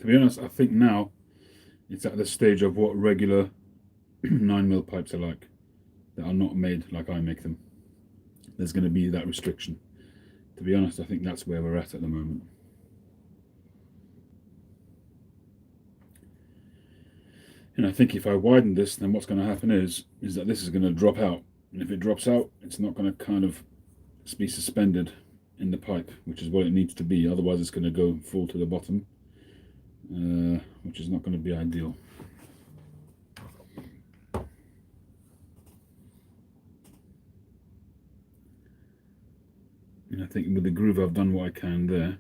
To be honest, I think now it's at the stage of what regular 9mm pipes are like, that are not made like I make them. There's going to be that restriction. To be honest, I think that's where we're at the moment. And I think if I widen this, then what's going to happen is that this is going to drop out. And if it drops out, it's not going to kind of be suspended in the pipe, which is what it needs to be. Otherwise, it's going to go full to the bottom, which is not going to be ideal. And I think with the groove, I've done what I can there.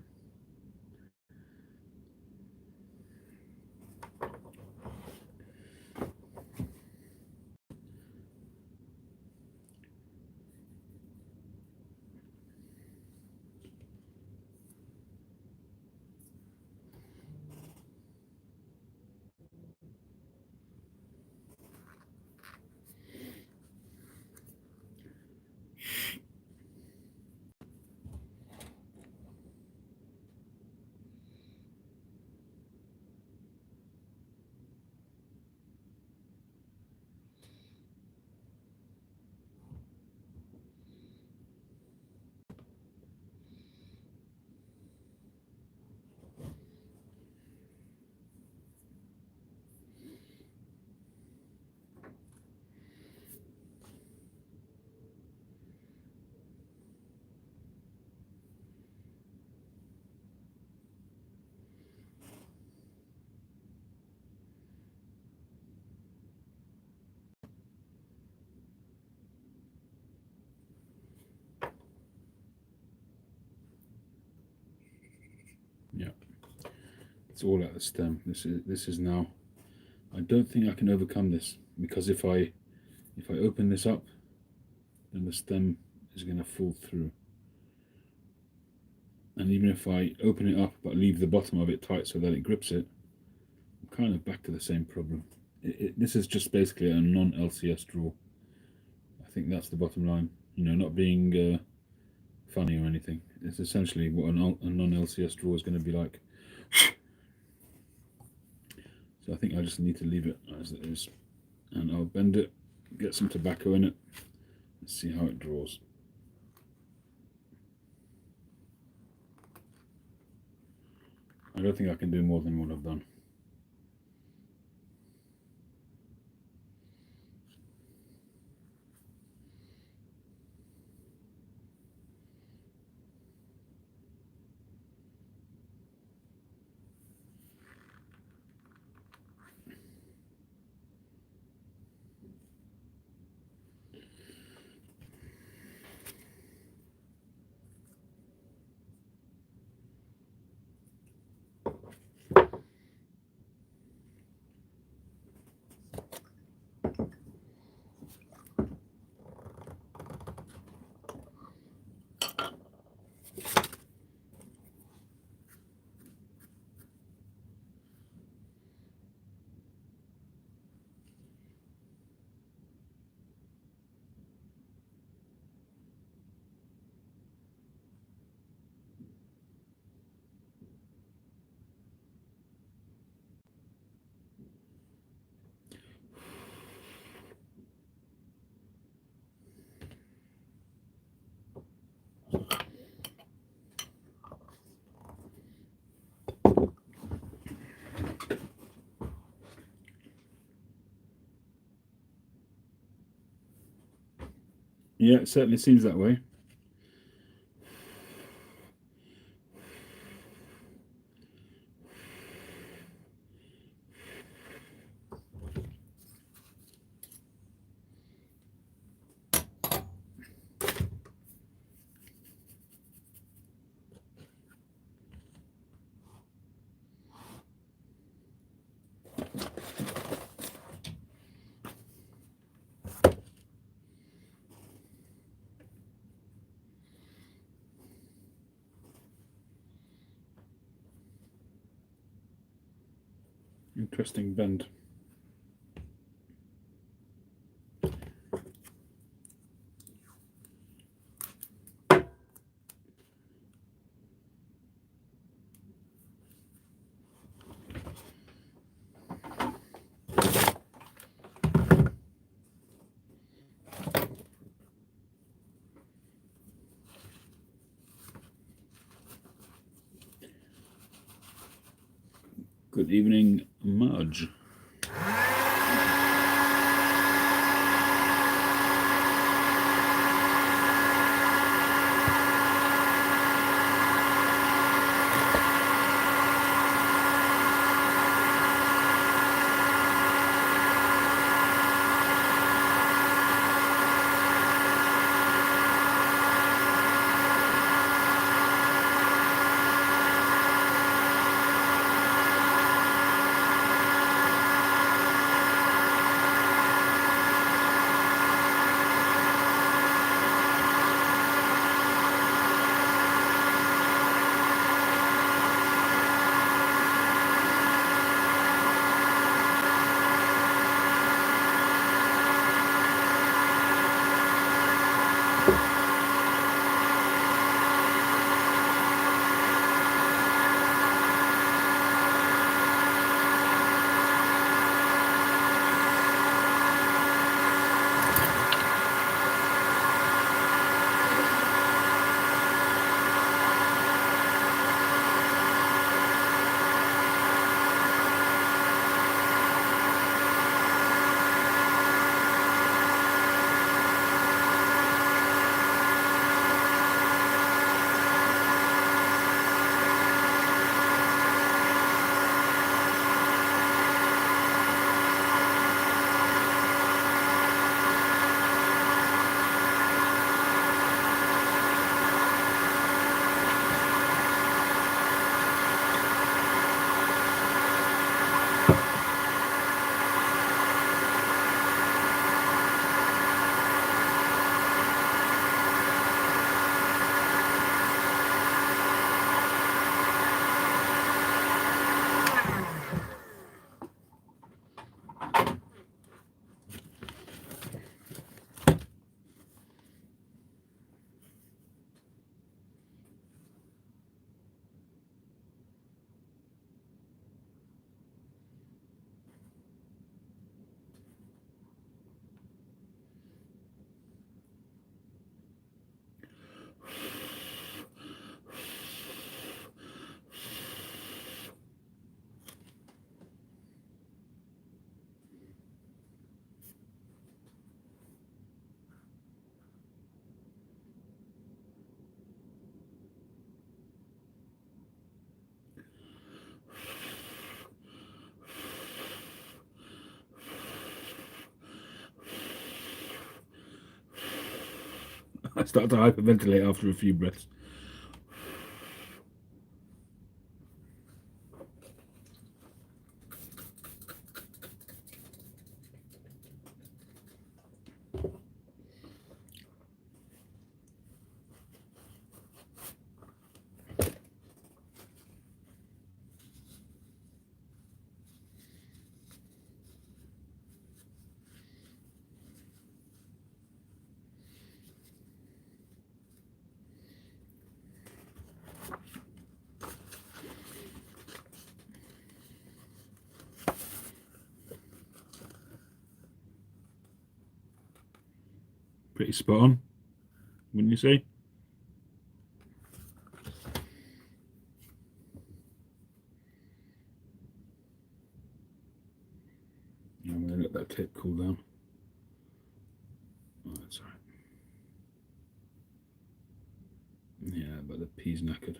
Yeah, it's all at the stem. This is now. I don't think I can overcome this, because if I open this up, then the stem is going to fall through. And even if I open it up but leave the bottom of it tight so that it grips it, I'm kind of back to the same problem. This is just basically a non-LCS draw. I think that's the bottom line. You know, not being funny or anything. It's essentially what a non-LCS draw is going to be like. So I think I just need to leave it as it is. And I'll bend it, get some tobacco in it, and see how it draws. I don't think I can do more than what I've done. Yeah, it certainly seems that way. Interesting bend. Good evening, Marge. I start to hyperventilate after a few breaths. Pretty spot on, wouldn't you say? I'm going to let that tape cool down. Oh, that's all right. Yeah, but the pea's knackered.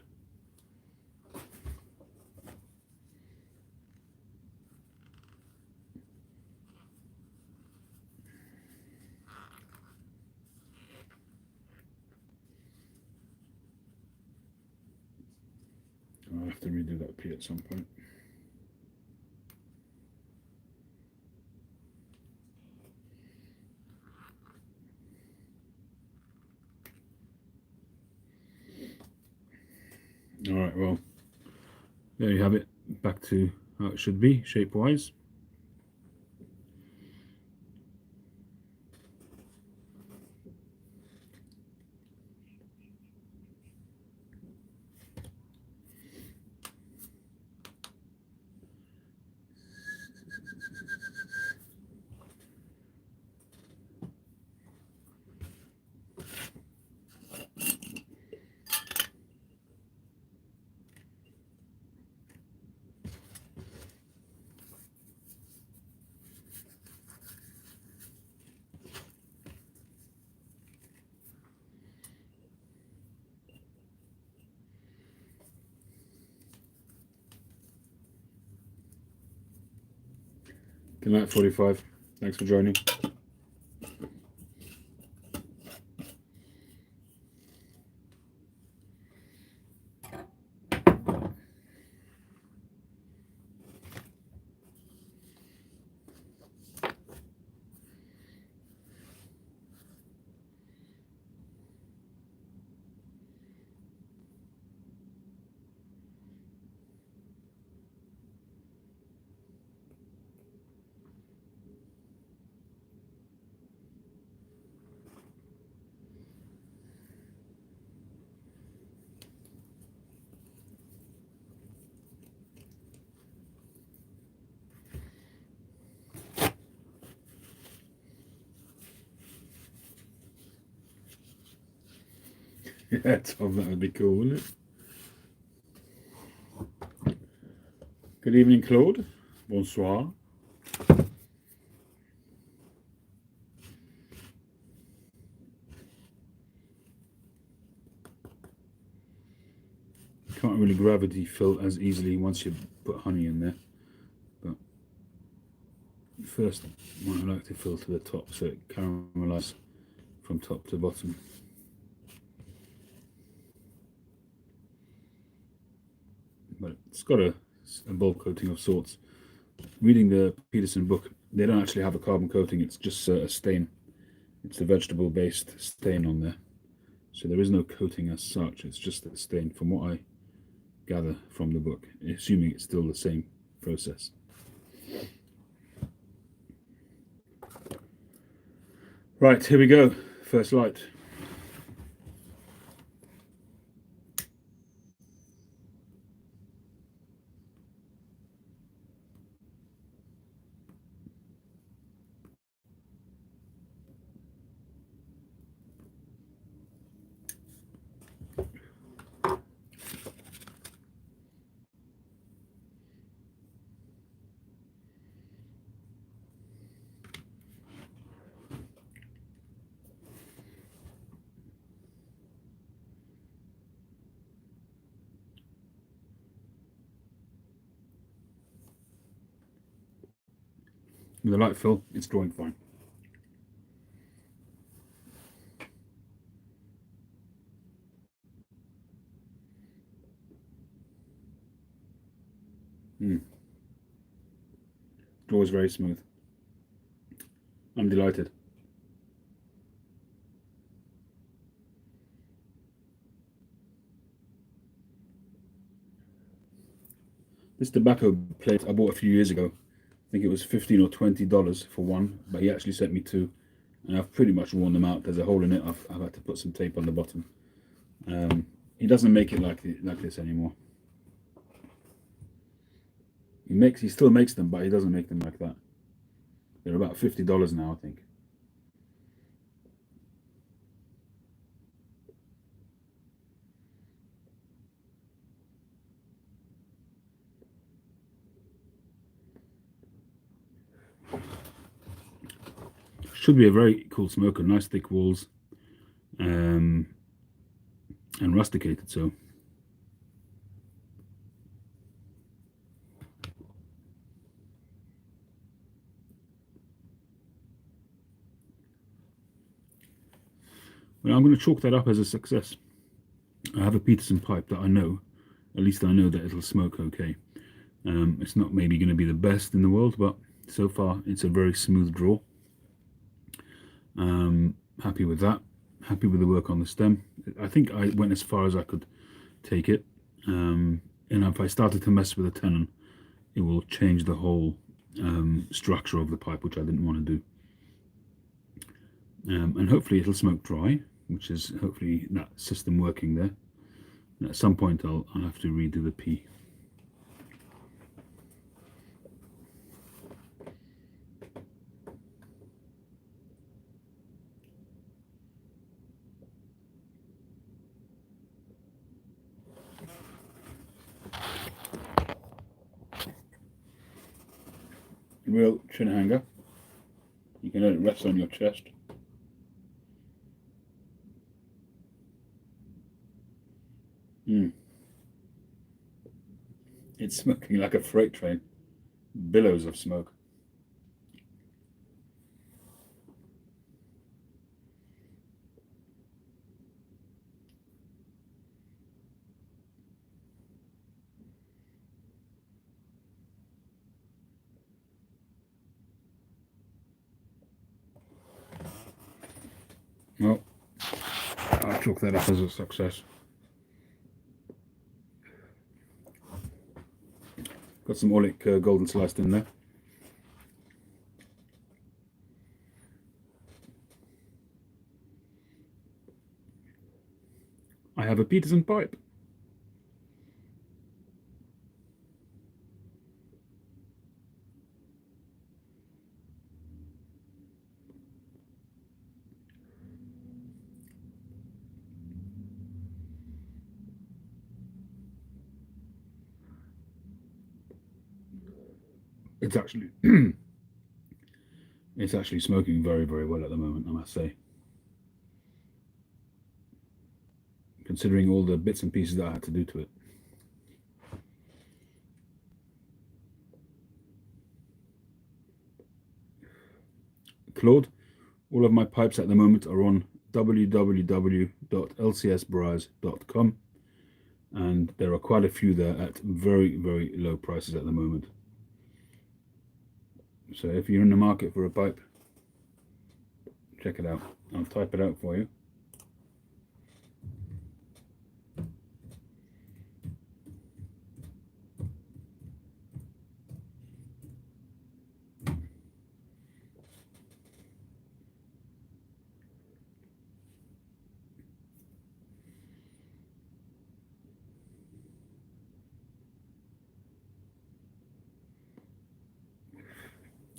I'll have to redo that pee at some point. All right, well, there you have it. Back to how it should be, shape-wise. Good night, 45. Thanks for joining. Yeah, Tom, that would be cool, wouldn't it? Good evening, Claude. Bonsoir. Can't really gravity fill as easily once you put honey in there. But first, I like to fill to the top so it caramelizes from top to bottom. But it's got a bulk coating of sorts. Reading the Peterson book, they don't actually have a carbon coating, it's just a stain. It's a vegetable-based stain on there. So there is no coating as such, it's just a stain from what I gather from the book, assuming it's still the same process. Right, here we go. First light. With the light fill, it's drawing fine. Draws very smooth. I'm delighted. This tobacco plate I bought a few years ago. I think it was $15 or $20 for one, but he actually sent me two, and I've pretty much worn them out. There's a hole in it. I've had to put some tape on the bottom. He doesn't make it like this anymore. He still makes them, but he doesn't make them like that. They're about $50 now, I think. Should be a very cool smoker. Nice thick walls, and rusticated. So well, I'm going to chalk that up as a success. I have a Peterson pipe that I know, at least I know that it'll smoke okay. It's not maybe going to be the best in the world, but so far it's a very smooth draw. Happy with that. Happy with the work on the stem. I think I went as far as I could take it. And if I started to mess with the tenon, it will change the whole structure of the pipe, which I didn't want to do. And hopefully it'll smoke dry, which is hopefully that system working there. And at some point I'll have to redo the P. Real chin hanger. You can let it rest on your chest. It's smoking like a freight train. Billows of smoke. Well, I'll chalk that up as a success. Got some Orlik golden sliced in there. I have a Peterson pipe. It's actually it's actually smoking very, very well at the moment, I must say. Considering all the bits and pieces that I had to do to it. Claude, all of my pipes at the moment are on www.lcsbriars.com, and there are quite a few there at very, very low prices at the moment. So if you're in the market for a pipe, check it out. I'll type it out for you.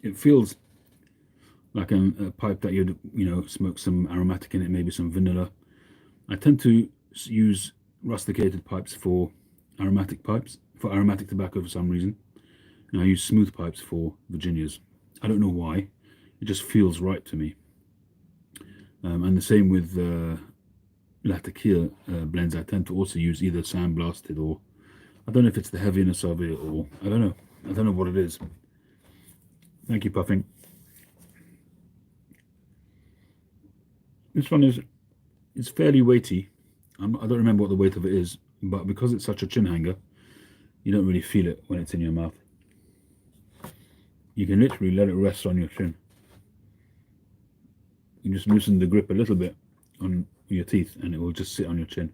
It feels like a pipe that you'd, smoke some aromatic in it, maybe some vanilla. I tend to use rusticated pipes for aromatic tobacco for some reason. And I use smooth pipes for Virginias. I don't know why. It just feels right to me. And the same with La Tequila blends. I tend to also use either sandblasted or I don't know if it's the heaviness of it or I don't know. I don't know what it is. Thank you, Puffing. This one it's fairly weighty. I don't remember what the weight of it is, but because it's such a chin hanger, you don't really feel it when it's in your mouth. You can literally let it rest on your chin. You just loosen the grip a little bit on your teeth and it will just sit on your chin.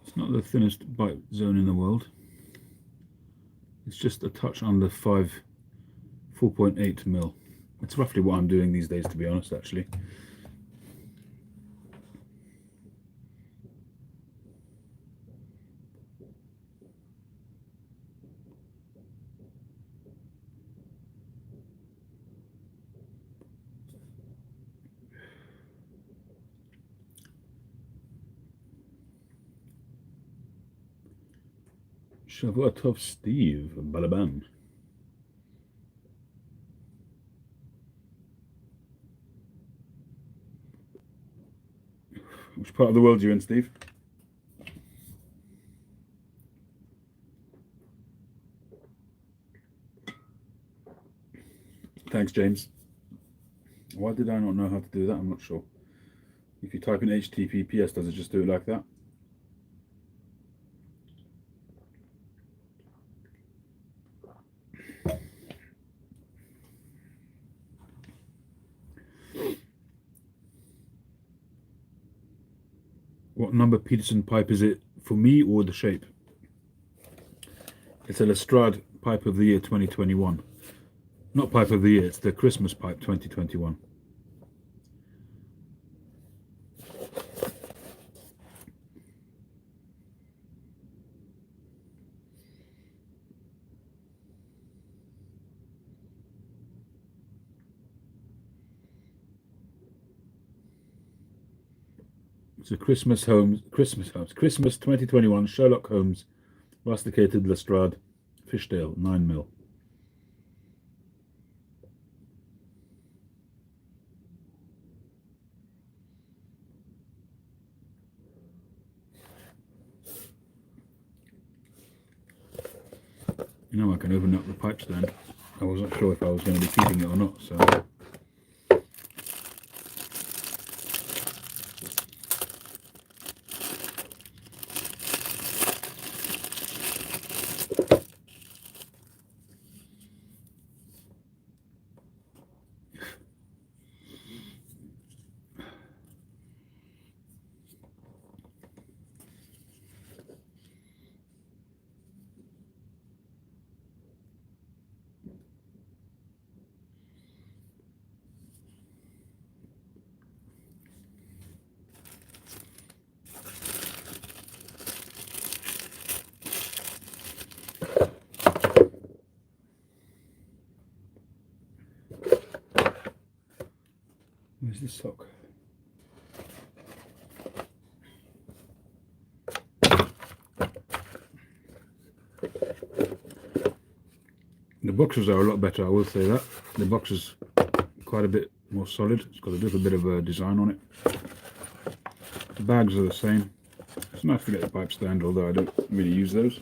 It's not the thinnest bite zone in the world. It's just a touch under 4.8 mil. It's roughly what I'm doing these days, to be honest, actually. Shavuot Steve, Balabam. Which part of the world are you in, Steve? Thanks, James. Why did I not know how to do that? I'm not sure. If you type in HTTPS, does it just do it like that? What number Peterson pipe is it for me or the shape? It's a Lestrade pipe of the year 2021. Not pipe of the year, it's the Christmas pipe 2021. It's a Christmas 2021 Sherlock Holmes rusticated Lestrade Fishdale 9 mil. You know, I can open up the pipe stand. I wasn't sure if I was going to be keeping it or not, so. Where's the sock? The boxes are a lot better, I will say that. The box is quite a bit more solid. It's got a little bit of a design on it. The bags are the same. It's nice to get the pipe stand, although I don't really use those.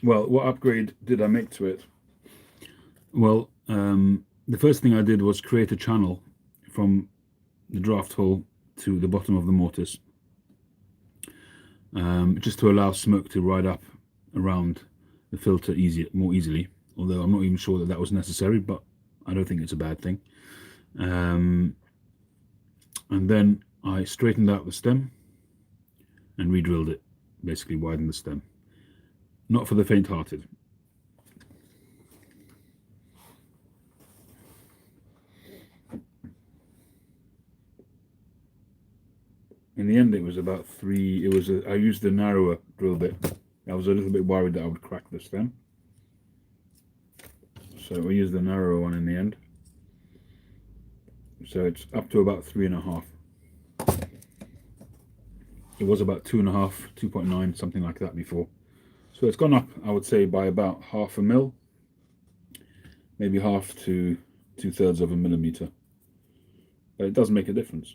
Well, what upgrade did I make to it? Well, the first thing I did was create a channel from the draft hole to the bottom of the mortise, just to allow smoke to ride up around the filter more easily. Although I'm not even sure that that was necessary, but I don't think it's a bad thing. And then I straightened out the stem and re-drilled it, basically widened the stem. Not for the faint-hearted. In the end, it was about 3. I used the narrower drill bit. I was a little bit worried that I would crack the stem, so we used the narrower one in the end. So it's up to about 3.5. It was about 2.5, 2.9, something like that before. So it's gone up, I would say, by about 0.5 mil, maybe 1/2 to 2/3 of a millimeter. But it does make a difference,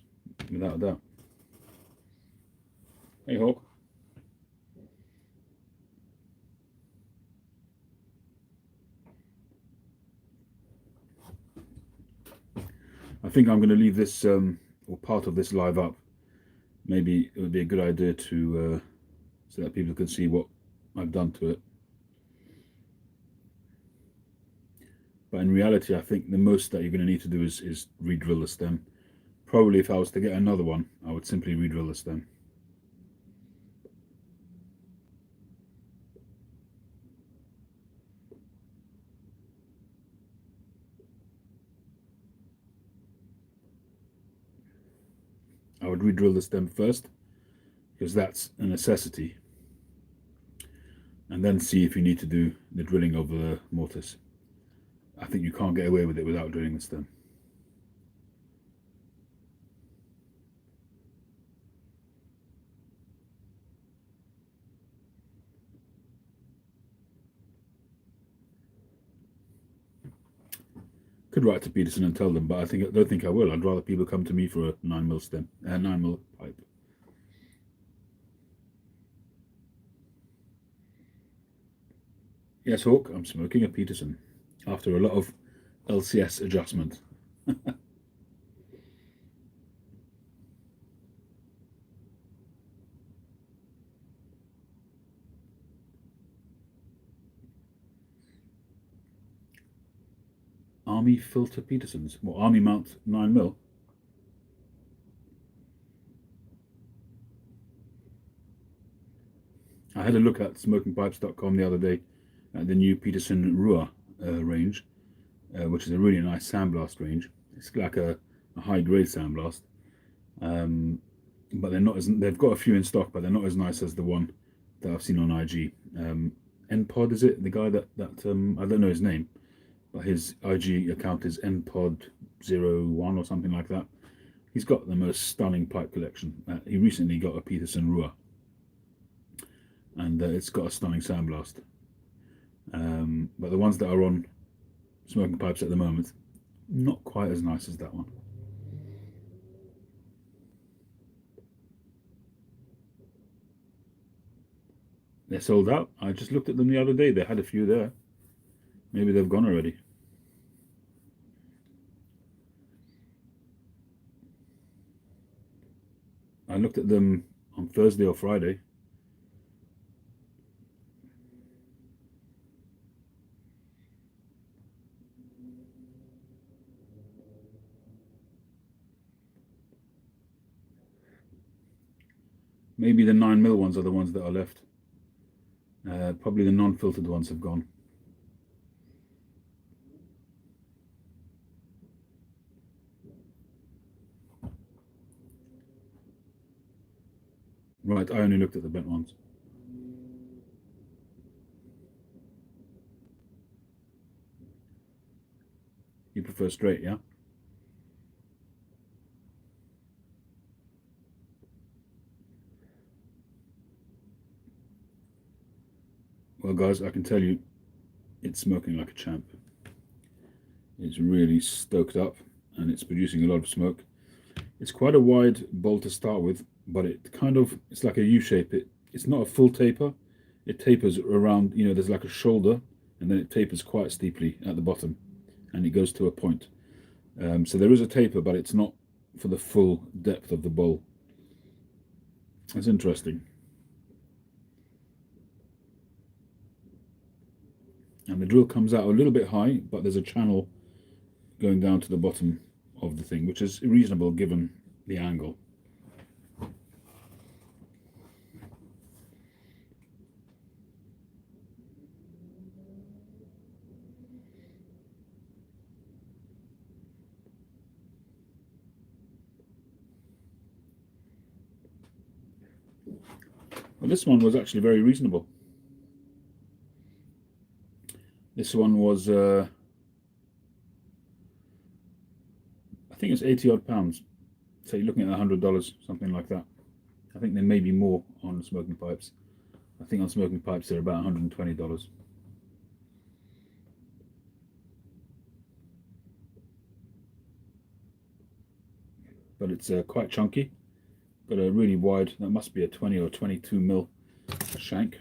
without a doubt. Hey, Hawk. I think I'm going to leave this, or part of this, live up. Maybe it would be a good idea to, so that people can see what I've done to it. But in reality, I think the most that you're going to need to do is re-drill the stem. Probably if I was to get another one, I would simply re-drill the stem. I would re-drill the stem first, because that's a necessity, and then see if you need to do the drilling of the mortise. I think you can't get away with it without drilling the stem. Could write to Peterson and tell them, but I don't think I will. I'd rather people come to me for a 9mm stem, 9mm pipe. Yes, Hawk, I'm smoking a Peterson after a lot of LCS adjustment. Army filter Petersons. Well, Army mount 9mm. I had a look at smokingpipes.com the other day at the new Peterson Rua range, which is a really nice sandblast range. It's like a high-grade sandblast, but they're not as, they've got a few in stock, but they're not as nice as the one that I've seen on IG. NPod, is it? The guy that I don't know his name, but his IG account is NPod01 or something like that. He's got the most stunning pipe collection. He recently got a Peterson Rua, and it's got a stunning sandblast. But the ones that are on smoking pipes at the moment, not quite as nice as that one. They're sold out. I just looked at them the other day. They had a few there. Maybe they've gone already. I looked at them on Thursday or Friday. Maybe the 9mm ones are the ones that are left. Probably the non-filtered ones have gone. Right, I only looked at the bent ones. You prefer straight, yeah? Well, guys, I can tell you, it's smoking like a champ. It's really stoked up, and it's producing a lot of smoke. It's quite a wide bowl to start with, but it's like a U shape. It's not a full taper. It tapers around, there's like a shoulder, and then it tapers quite steeply at the bottom, and it goes to a point. So there is a taper, but it's not for the full depth of the bowl. That's interesting. And the drill comes out a little bit high, but there's a channel going down to the bottom of the thing, which is reasonable given the angle. Well, this one was actually very reasonable. This one was, I think it's 80 odd pounds. So you're looking at $100, something like that. I think there may be more on smoking pipes. I think on smoking pipes they're about $120. But it's quite chunky. Got a really wide, that must be a 20 or 22 mil shank.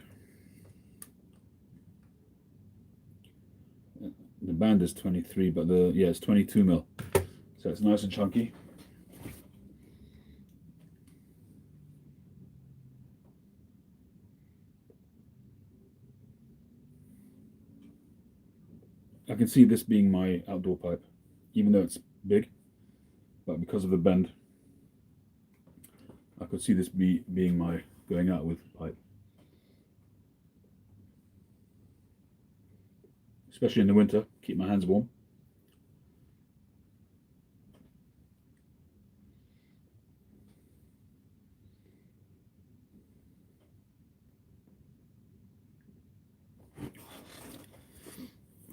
The band is 23, but it's 22 mil. So it's nice and chunky. I can see this being my outdoor pipe, even though it's big, but because of the bend, I could see this being my going out with pipe. Especially in the winter, keep my hands warm.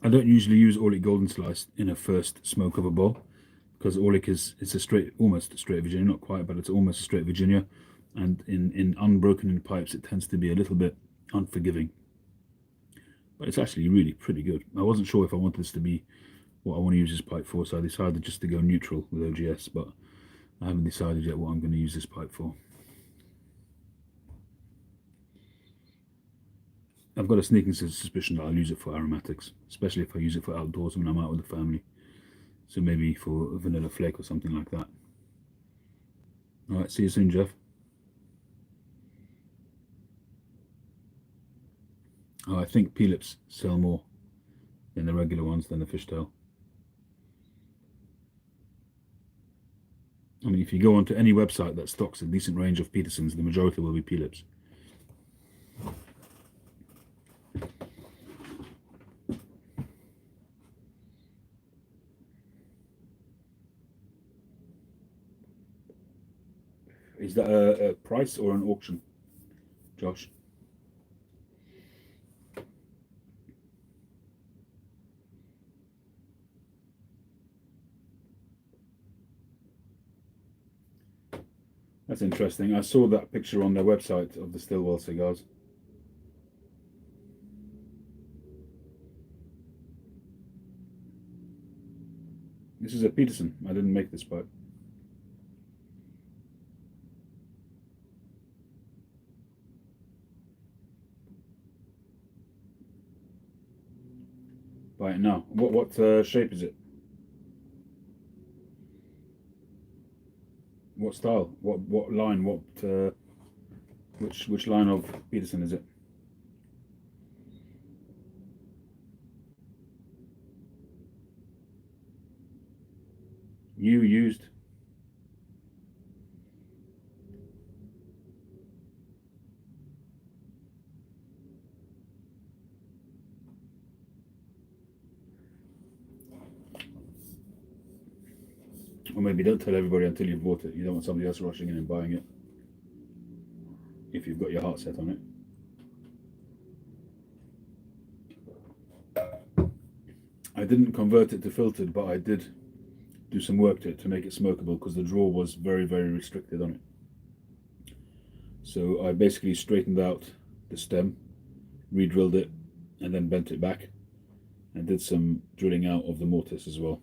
I don't usually use Orlik Golden Slice in a first smoke of a bowl because Orlik it's almost a straight Virginia, not quite, but it's almost a straight Virginia, and in unbroken pipes it tends to be a little bit unforgiving. But it's actually really pretty good. I wasn't sure if I wanted this to be what I want to use this pipe for, so I decided just to go neutral with OGS, but I haven't decided yet what I'm going to use this pipe for. I've got a sneaking suspicion that I'll use it for aromatics, especially if I use it for outdoors when I'm out with the family. So maybe for a vanilla flake or something like that. Alright, see you soon, Jeff. Oh, I think P-lips sell more than the regular ones than the fishtail. I mean, if you go onto any website that stocks a decent range of Petersons, the majority will be P-lips. Is that a price or an auction, Josh? That's interesting. I saw that picture on their website of the Stillwell cigars. This is a Peterson. I didn't make this pipe. Buy it now. What shape is it? What style? What line? Which line of Peterson is it? New, used? Or maybe don't tell everybody until you've bought it. You don't want somebody else rushing in and buying it if you've got your heart set on it. I didn't convert it to filtered, but I did do some work to it to make it smokable because the draw was very, very restricted on it. So I basically straightened out the stem, re-drilled it, and then bent it back, and did some drilling out of the mortise as well.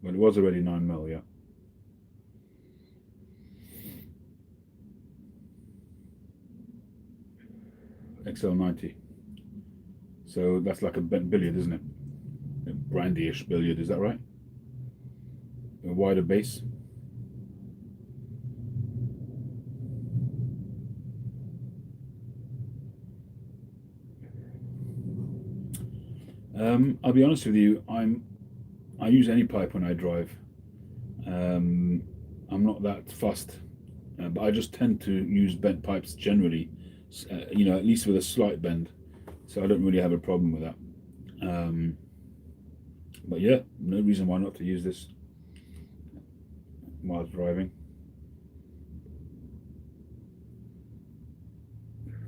But it was already 9mm, yeah. XL90. So that's like a bent billiard, isn't it? A brandy-ish billiard, is that right? A wider base. I'll be honest with you, I use any pipe when I drive. I'm not that fussed, but I just tend to use bent pipes generally, at least with a slight bend. So I don't really have a problem with that. But yeah, no reason why not to use this while driving.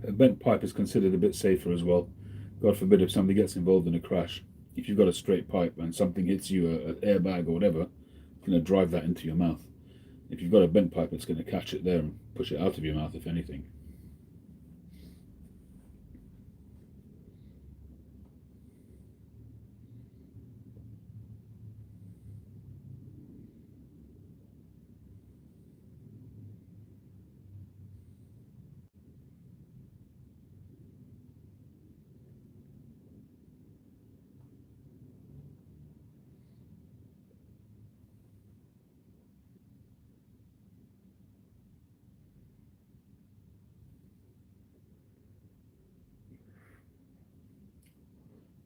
A bent pipe is considered a bit safer as well. God forbid if somebody gets involved in a crash, if you've got a straight pipe and something hits you, an airbag or whatever, it's going to drive that into your mouth. If you've got a bent pipe, it's going to catch it there and push it out of your mouth, if anything.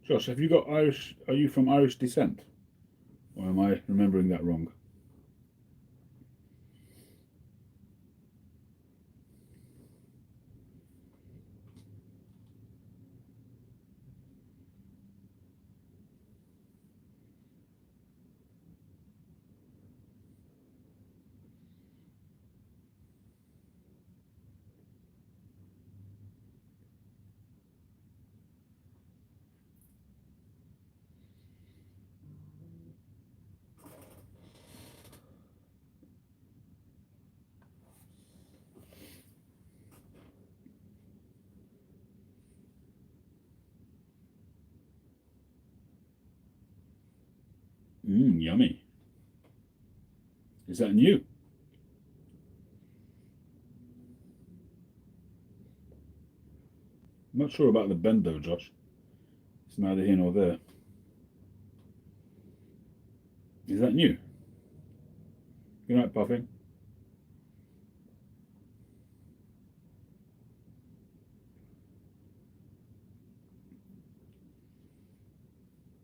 Josh, have you got Irish? Are you from Irish descent? Or am I remembering that wrong? Yummy. Is that new? I'm not sure about the bend though, Josh. It's neither here nor there. Is that new? Good night, Puffing.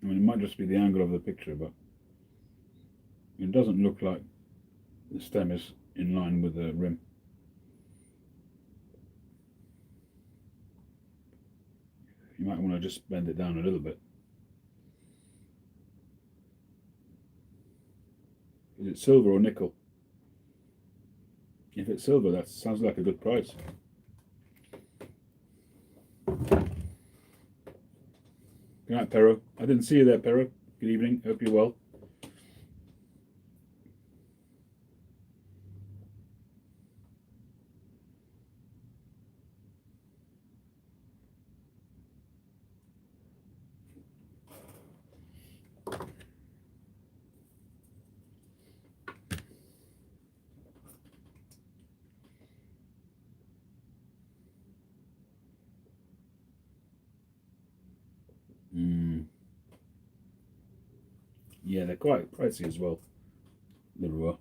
I mean, it might just be the angle of the picture, but it doesn't look like the stem is in line with the rim. You might want to just bend it down a little bit. Is it silver or nickel? If it's silver, that sounds like a good price. Good night, Pero. I didn't see you there, Pero. Good evening. Hope you're well. Yeah, they're quite pricey as well. The Rua.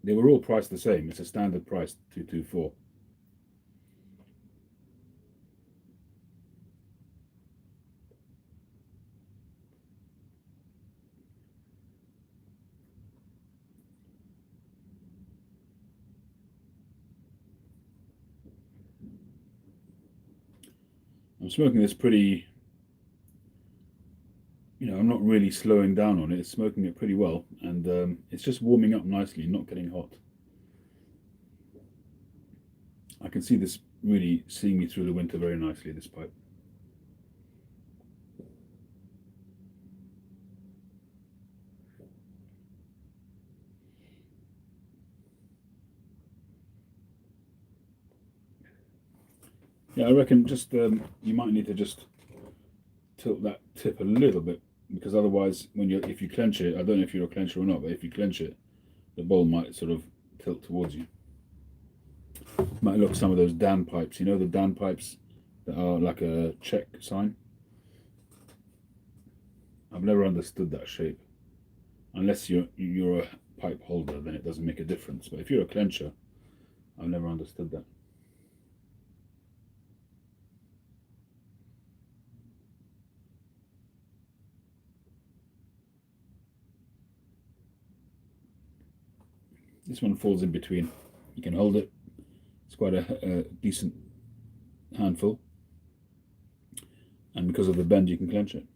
They were all priced the same. It's a standard price, 224. I'm smoking this pretty, I'm not really slowing down on it. It's smoking it pretty well, and it's just warming up nicely, not getting hot. I can see this really seeing me through the winter very nicely, this pipe. Yeah, I reckon just you might need to just tilt that tip a little bit, because otherwise, if you clench it, I don't know if you're a clencher or not, but if you clench it, the bowl might sort of tilt towards you. Might look some of those Dan pipes. You know the Dan pipes that are like a check sign. I've never understood that shape. Unless you're a pipe holder, then it doesn't make a difference. But if you're a clencher, I've never understood that. This one falls in between. You can hold it. It's quite a decent handful. And because of the bend, you can clench it.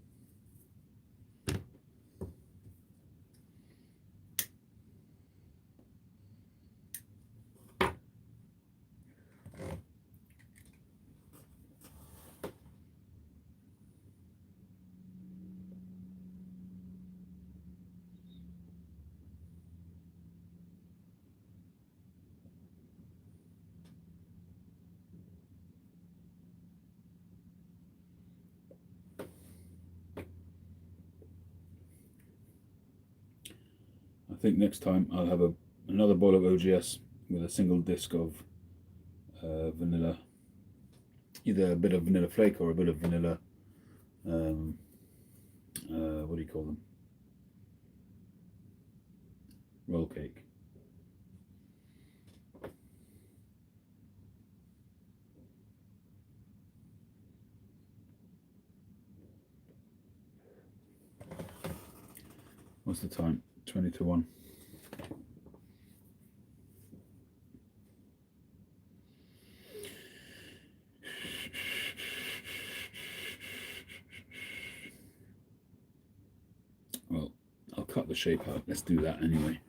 I think next time I'll have another bowl of OGS with a single disc of vanilla, either a bit of vanilla flake or a bit of vanilla, what do you call them? Roll cake. What's the time? 20 to 1. Well, I'll cut the shape out. Let's do that anyway.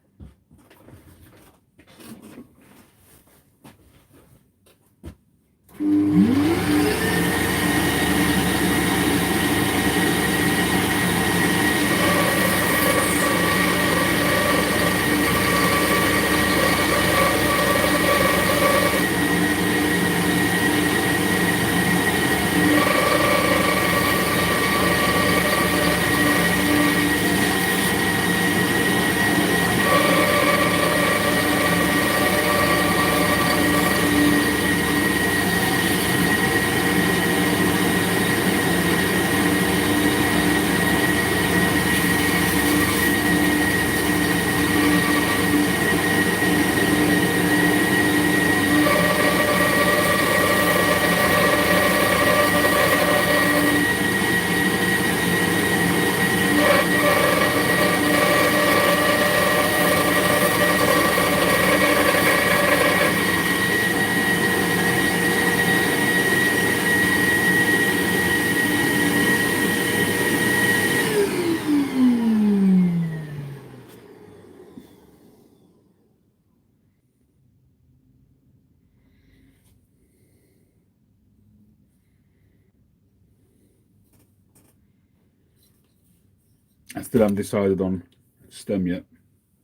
I still haven't decided on stem yet.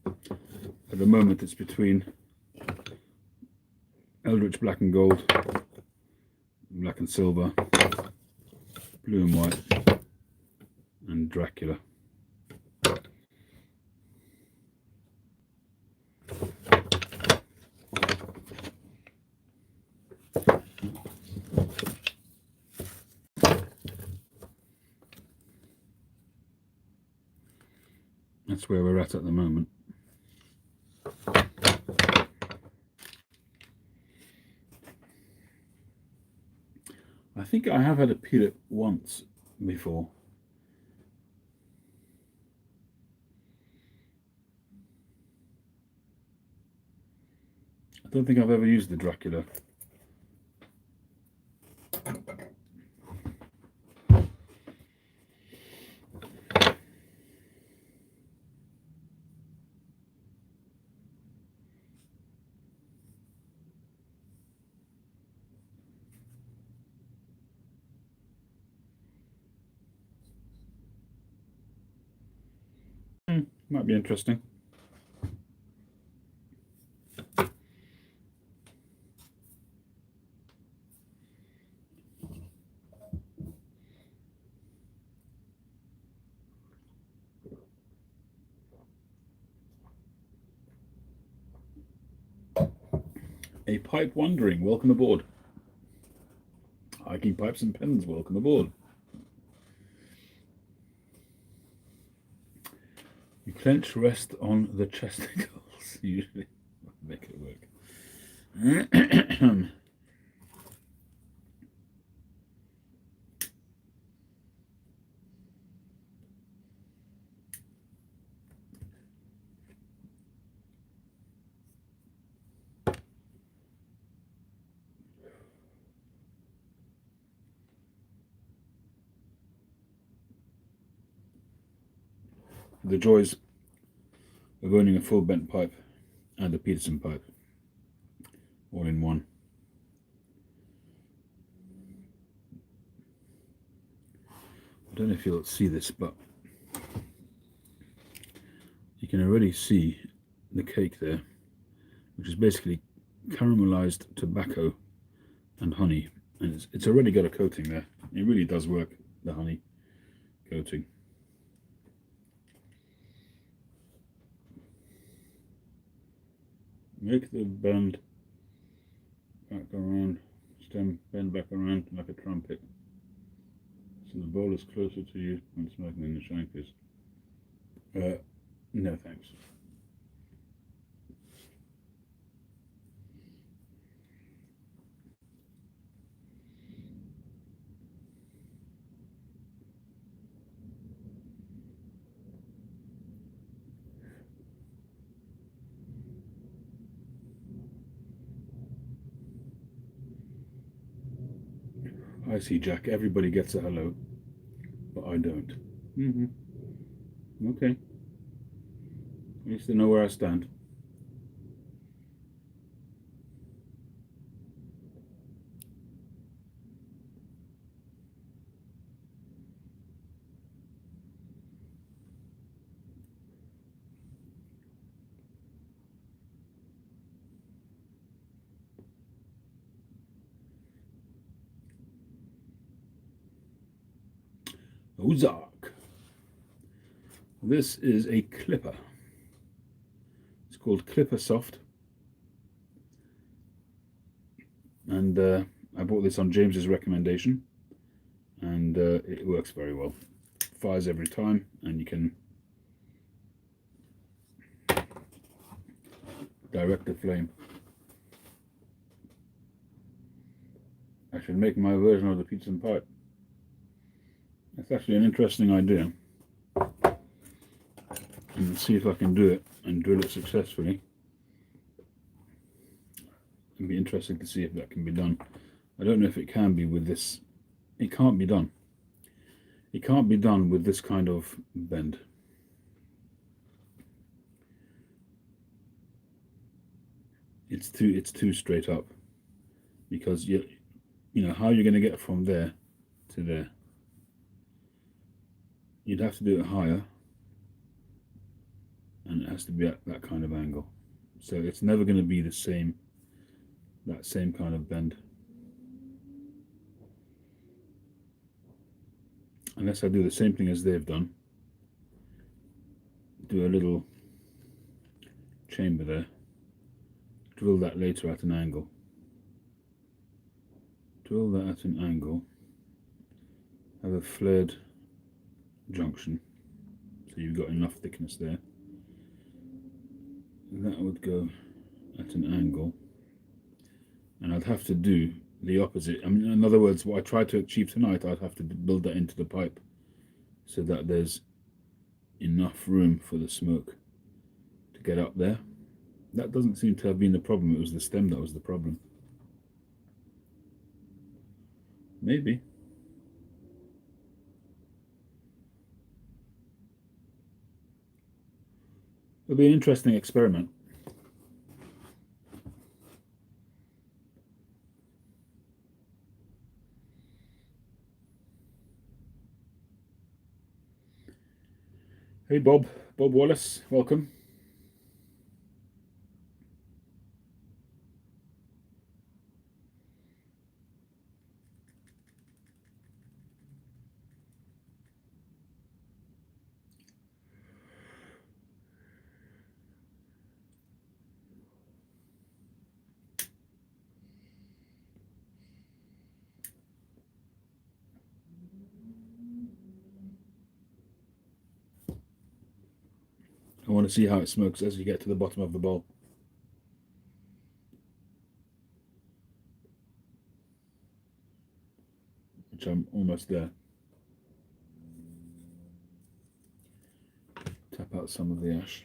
At the moment it's between Eldritch Black and Gold, Black and Silver, Blue and White, and Dracula. That's where we're at the moment. I think I have had a Peter once before. I don't think I've ever used the Dracula. Might be interesting. A pipe wandering, welcome aboard. Hiking pipes and pens, welcome aboard. You clench, rest on the chesticles. Usually make it work. The joys of owning a full bent pipe and a Peterson pipe all in one. I don't know if you'll see this, but you can already see the cake there, which is basically caramelized tobacco and honey, and it's already got a coating there. It really does work, the honey coating. Make the bend back around, stem bend back around like a trumpet, so the bowl is closer to you when smoking than the shank is. No thanks. I see, Jack. Everybody gets a hello, but I don't. Okay. At least they know where I stand. Ozark. This is a clipper. It's called Clipper Soft. And I bought this on James's recommendation. And it works very well. Fires every time, and you can direct the flame. I should make my version of the Peterson pipe. That's actually an interesting idea. And see if I can do it and drill it successfully. It'd be interesting to see if that can be done. I don't know if it can be with this. It can't be done. It can't be done with this kind of bend. It's too straight up, because you know how you're going to get from there to there. You'd have to do it higher, and it has to be at that kind of angle. So it's never going to be the same, that same kind of bend, unless I do the same thing as they've done. Do a little chamber there, drill that later at an angle. Drill that at an angle, have a flared junction, so you've got enough thickness there. That would go at an angle, and I'd have to do the opposite. I mean, in other words, what I tried to achieve tonight, I'd have to build that into the pipe so that there's enough room for the smoke to get up there. That doesn't seem to have been the problem. It was the stem that was the problem. Maybe. It'll be an interesting experiment. Hey Bob, Bob Wallace, welcome. I want to see how it smokes as you get to the bottom of the bowl. Which I'm almost there. Tap out some of the ash.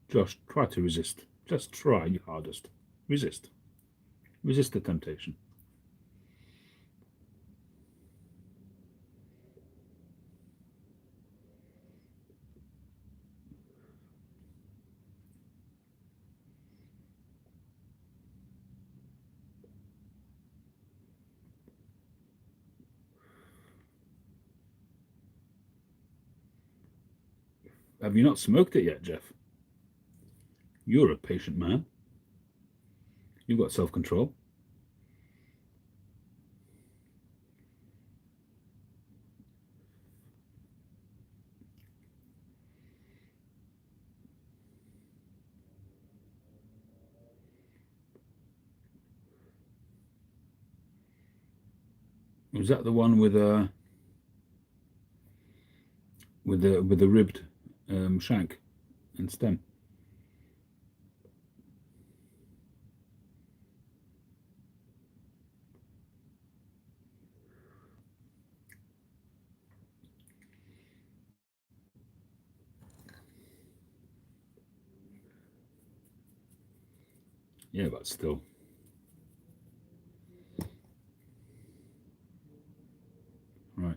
Josh, try to resist. Just try your hardest. Resist. Resist the temptation. Have you not smoked it yet, Jeff? You're a patient man. You've got self-control. Was that the one with the ribbed shank and stem? Yeah, but still. Right.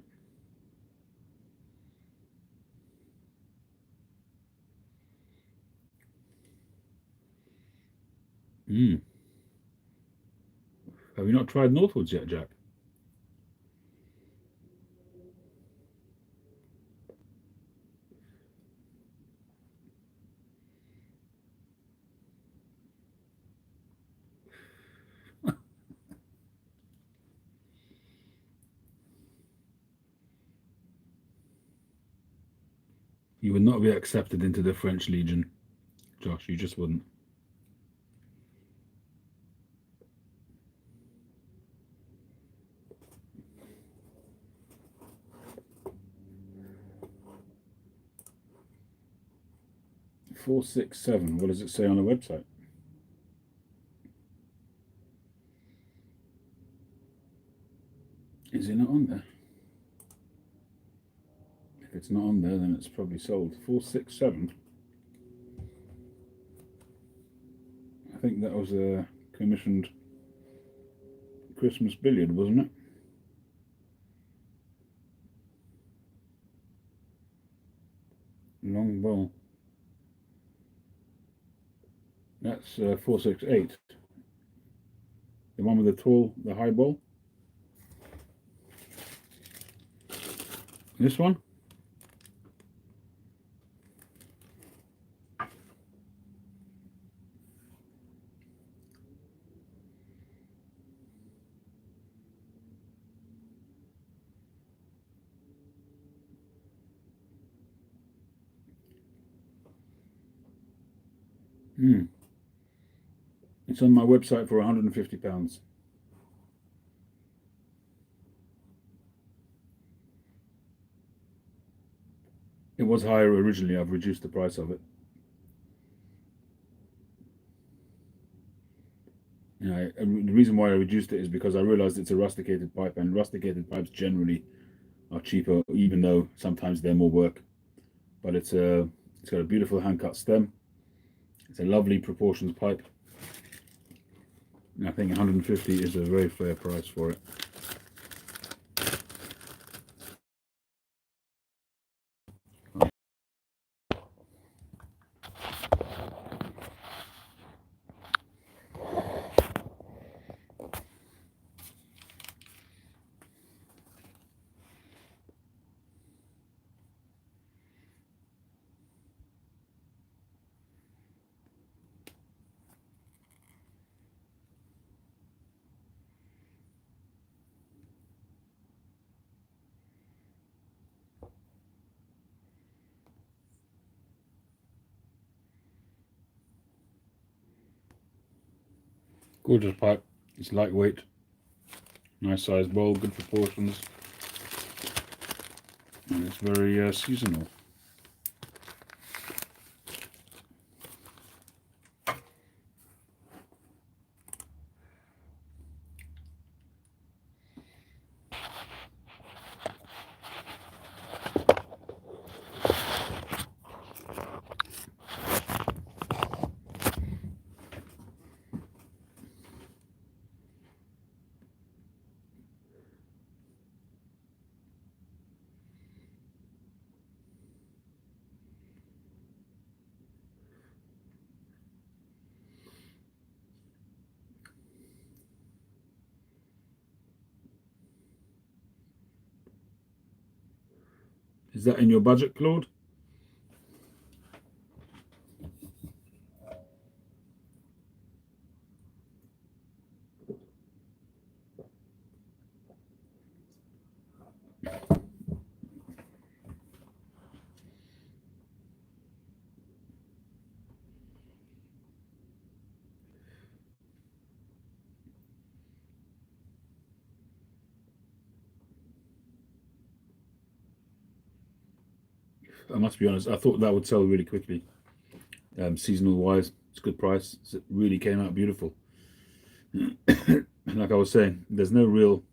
Mm. Have you not tried Northwoods yet, Jack? You would not be accepted into the French Legion, Josh. You just wouldn't. $467. What does it say on the website? Is it not on there? If it's not on there, then it's probably sold. 467. I think that was a commissioned Christmas billiard, wasn't it? Long bowl. That's 468. The one with the high bowl. This one? Hmm. It's on my website for £150. It was higher originally. I've reduced the price of it. The reason why I reduced it is because I realized it's a rusticated pipe, and rusticated pipes generally are cheaper, even though sometimes they're more work. But it's got a beautiful hand cut stem. It's a lovely proportions pipe. And I think 150 is a very fair price for it. Gorgeous pipe. It's lightweight, nice sized bowl, good proportions, and it's very seasonal. Is that in your budget, Claude? I must be honest, I thought that would sell really quickly. Seasonal wise, it's a good price. It really came out beautiful. Like I was saying, there's no real.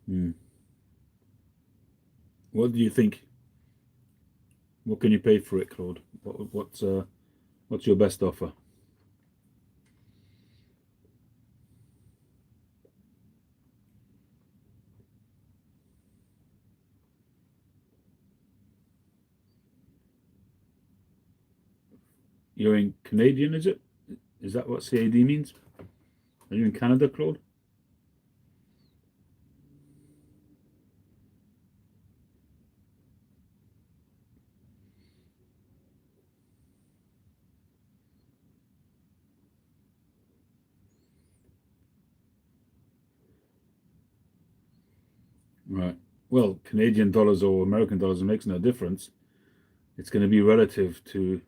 Hmm. What do you think? What can you pay for it, Claude? What's your best offer? You're in Canadian, is it? Is that what CAD means? Are you in Canada, Claude? Right. Well, Canadian dollars or American dollars, it makes no difference. It's going to be relative to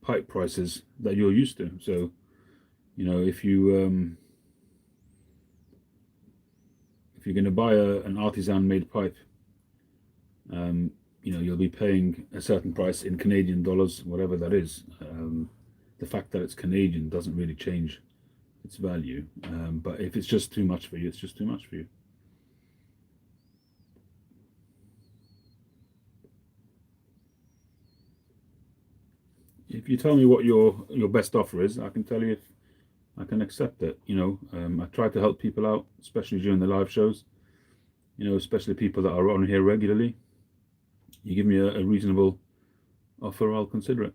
pipe prices that you're used to. So, if you're going to buy an artisan made pipe, um, you'll be paying a certain price in Canadian dollars, whatever that is. The fact that it's Canadian doesn't really change its value. But if it's just too much for you, it's just too much for you. If you tell me what your best offer is, I can tell you if I can accept it. I try to help people out, especially during the live shows. Especially people that are on here regularly. You give me a reasonable offer, I'll consider it.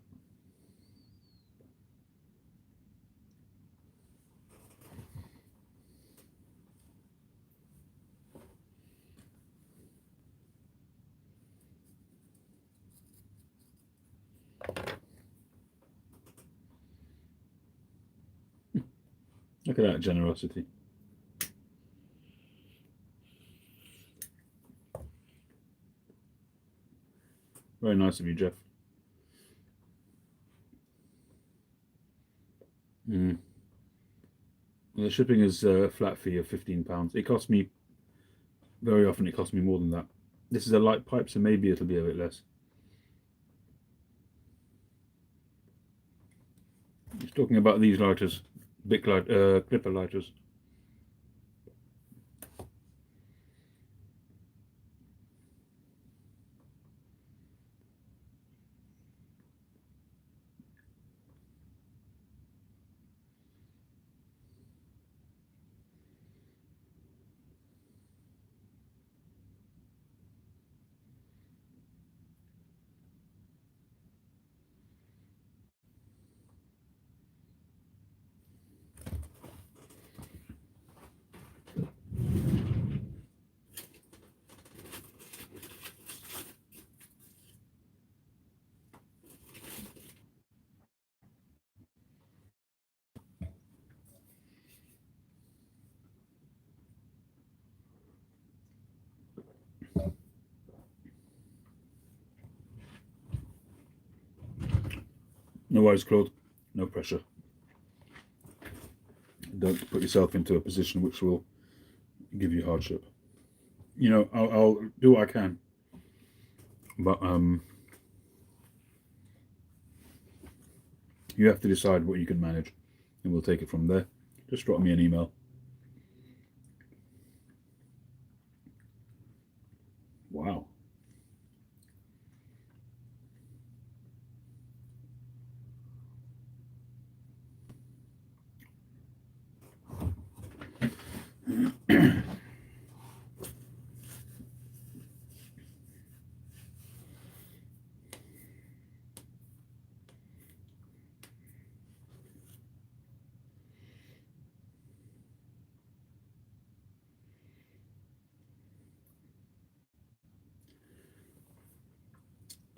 Look at that generosity. Very nice of you, Jeff. Mm. The shipping is a flat fee of £15. It costs me, very often it costs me more than that. This is a light pipe, so maybe it'll be a bit less. He's talking about these lighters, big light, clipper lighters. No worries, Claude. No pressure. Don't put yourself into a position which will give you hardship. You know, I'll do what I can, but you have to decide what you can manage, and we'll take it from there. Just drop me an email. Wow.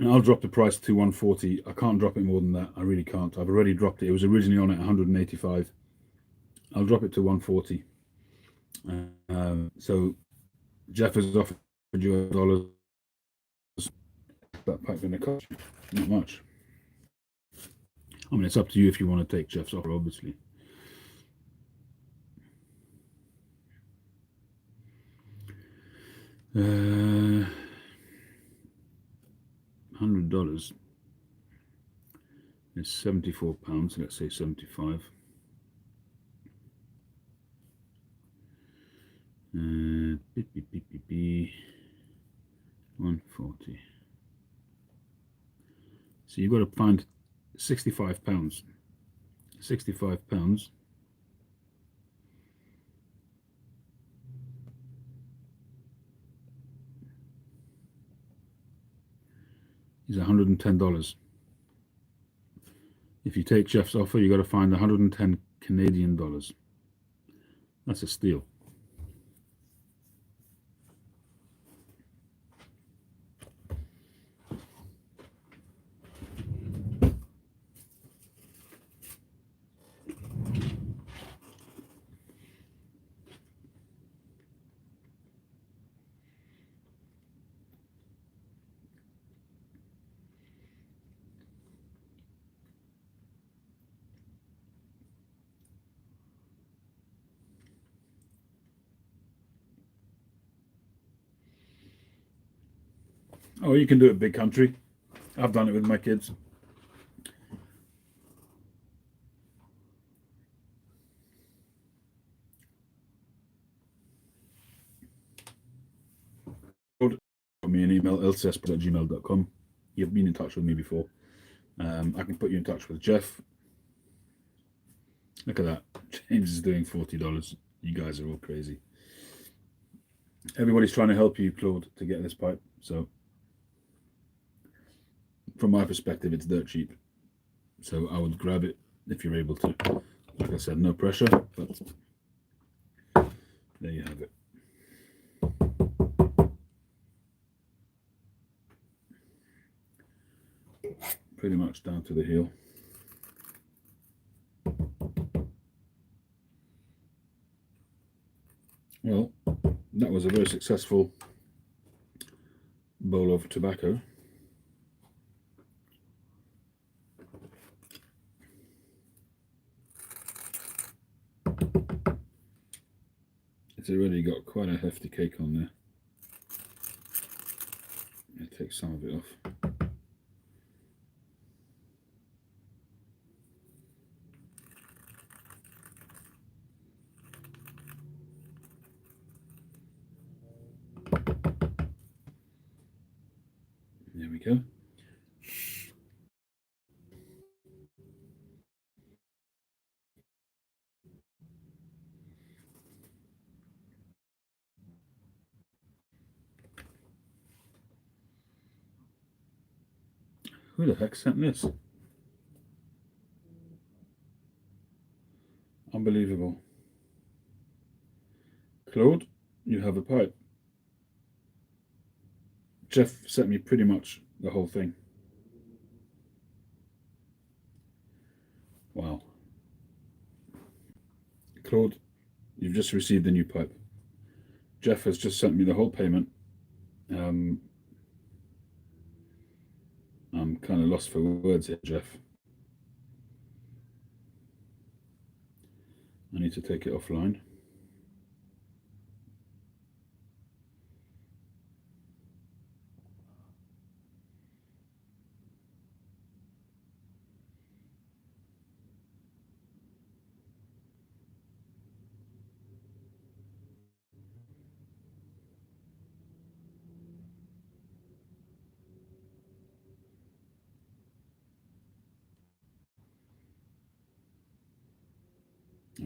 And I'll drop the price to 140. I can't drop it more than that. I really can't. I've already dropped it. It was originally on at 185. I'll drop it to 140. So Jeff has offered you $1. That pipe going to cost you? Not much. I mean, it's up to you if you want to take Jeff's offer, obviously. $100 is £74. Let's say 75. 140. So you've got to find £65. £65 is $110. If you take Jeff's offer, you've got to find 110 Canadian dollars. That's a steal. Oh, you can do it big country. I've done it with my kids. Drop me an email, lcsp@gmail.com. You've been in touch with me before. I can put you in touch with Jeff. Look at that. James is doing $40. You guys are all crazy. Everybody's trying to help you, Claude, to get this pipe. So, from my perspective, it's dirt cheap. So I would grab it if you're able to. Like I said, no pressure, but there you have it. Pretty much down to the heel. Well, that was a very successful bowl of tobacco. it's already got quite a hefty cake on there. I'll take some of it off. There we go. Who the heck sent this? Unbelievable. Claude, you have a pipe. Jeff sent me pretty much the whole thing. Wow. Claude, you've just received a new pipe. Jeff has just sent me the whole payment. I'm kind of lost for words here, Jeff. I need to take it offline.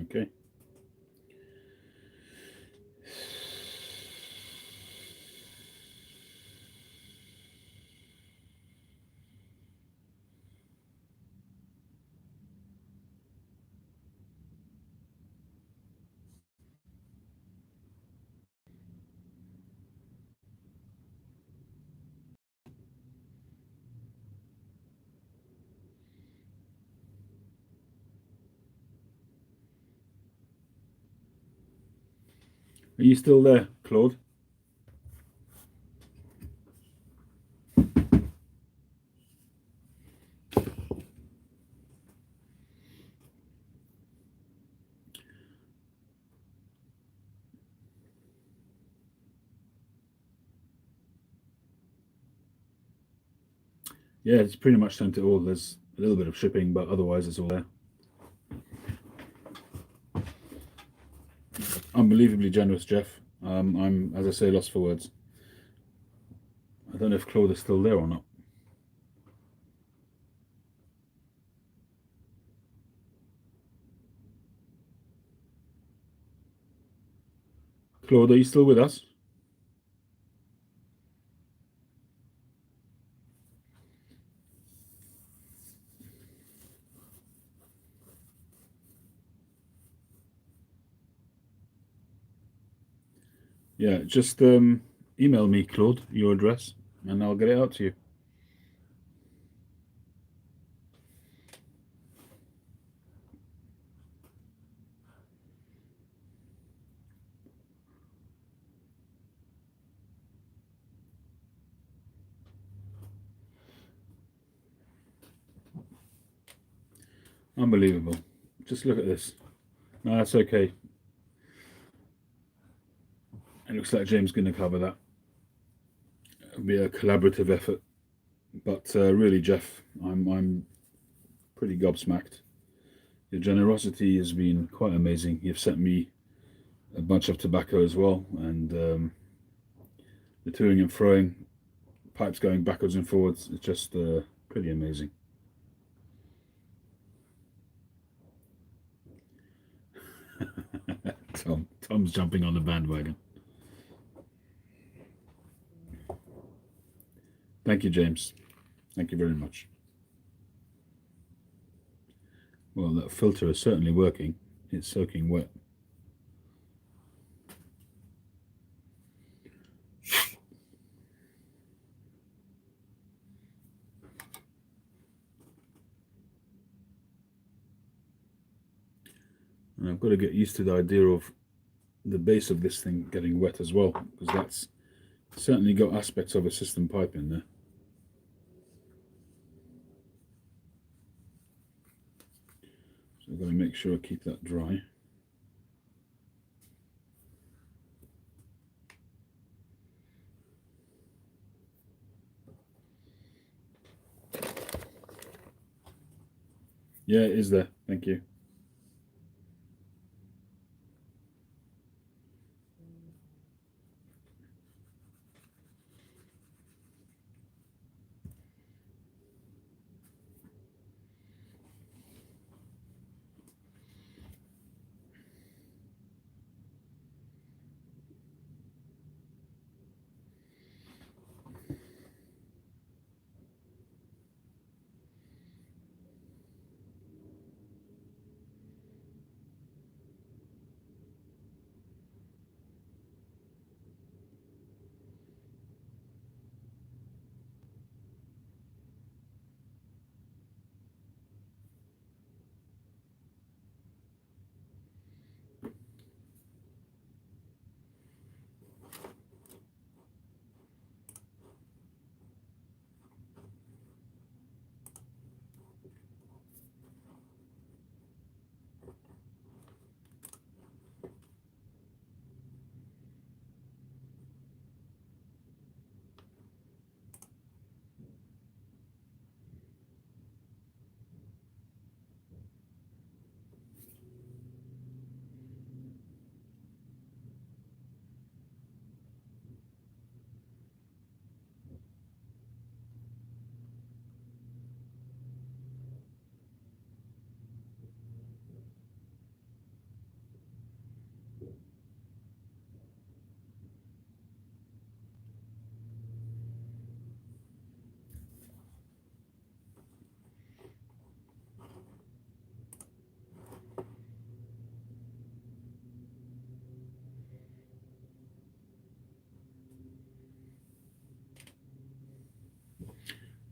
Okay. Are you still there, Claude? Yeah, it's pretty much sent it all. There's a little bit of shipping, but otherwise it's all there. Unbelievably generous, Jeff. I'm, as I say, lost for words. I don't know if Claude is still there or not. Claude, are you still with us? Yeah, just email me, Claude, your address, and I'll get it out to you. Unbelievable. Just look at this. No, that's okay. It looks like James is going to cover that. It'll be a collaborative effort. But really, Jeff, I'm pretty gobsmacked. Your generosity has been quite amazing. You've sent me a bunch of tobacco as well, and the toing and froing, pipes going backwards and forwards. It's just pretty amazing. Tom's jumping on the bandwagon. Thank you, James. Thank you very much. Well, that filter is certainly working. It's soaking wet. And I've got to get used to the idea of the base of this thing getting wet as well, because that's certainly got aspects of a system pipe in there. So I've got to make sure I keep that dry. Yeah, it is there. Thank you.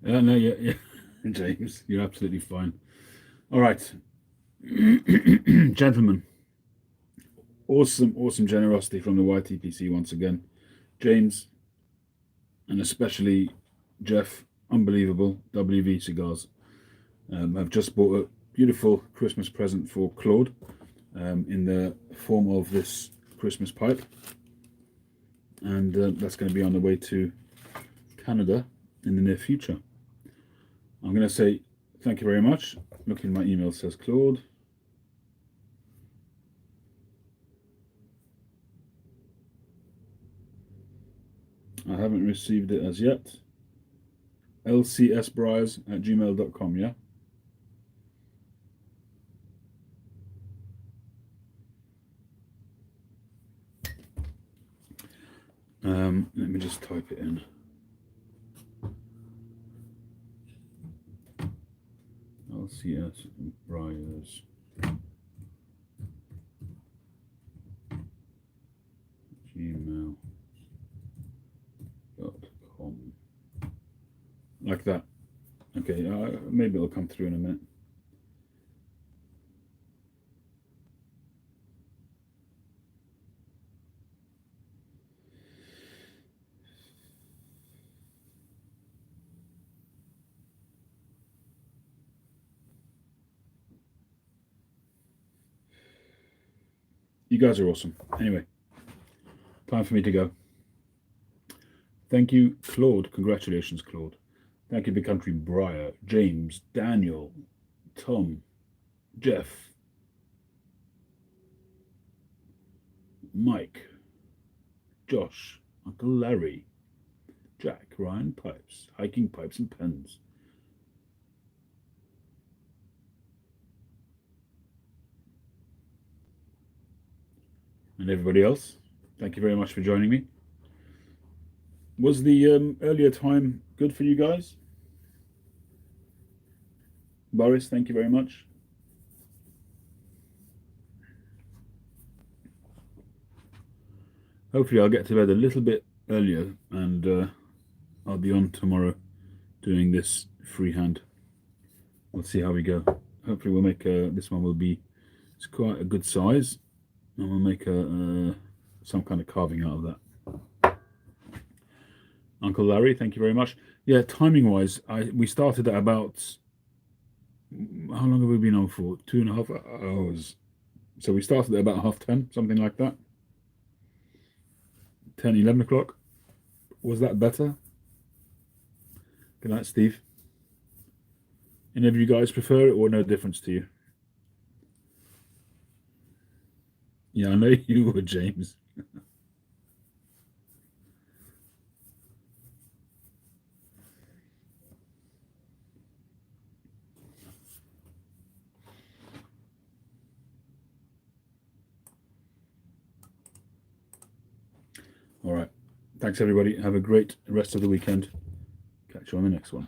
No, yeah, yeah. James, you're absolutely fine. All right, gentlemen, awesome, awesome generosity from the YTPC once again. James, and especially Jeff, unbelievable. WV Cigars. I've just bought a beautiful Christmas present for Claude in the form of this Christmas pipe. And that's going to be on the way to Canada in the near future. I'm going to say thank you very much. Looking at my email, says Claude. I haven't received it as yet. lcsbriars@gmail.com, yeah? Let me just type it in. lcsbriars gmail.com. Like that. Okay, maybe it'll come through in a minute. You guys are awesome. Anyway, time for me to go. Thank you, Claude. Congratulations, Claude. Thank you, Big Country Briar, James, Daniel, Tom, Jeff, Mike, Josh, Uncle Larry, Jack, Ryan Pipes, Hiking Pipes and Pens. And everybody else, thank you very much for joining me. Was the earlier time good for you guys? Boris, thank you very much. Hopefully, I'll get to bed a little bit earlier and I'll be on tomorrow doing this freehand. We'll see how we go. Hopefully, we'll make this one will be, it's quite a good size, and we'll make some kind of carving out of that. Uncle Larry, thank you very much. Yeah, timing wise, we started at about, how long have we been on for? 2.5 hours. So we started at about 10:30, something like that. 10, 11 o'clock. Was that better? Good night, Steve. Any of you guys prefer it or no difference to you? Yeah, I know you would, James. All right. Thanks, everybody. Have a great rest of the weekend. Catch you on the next one.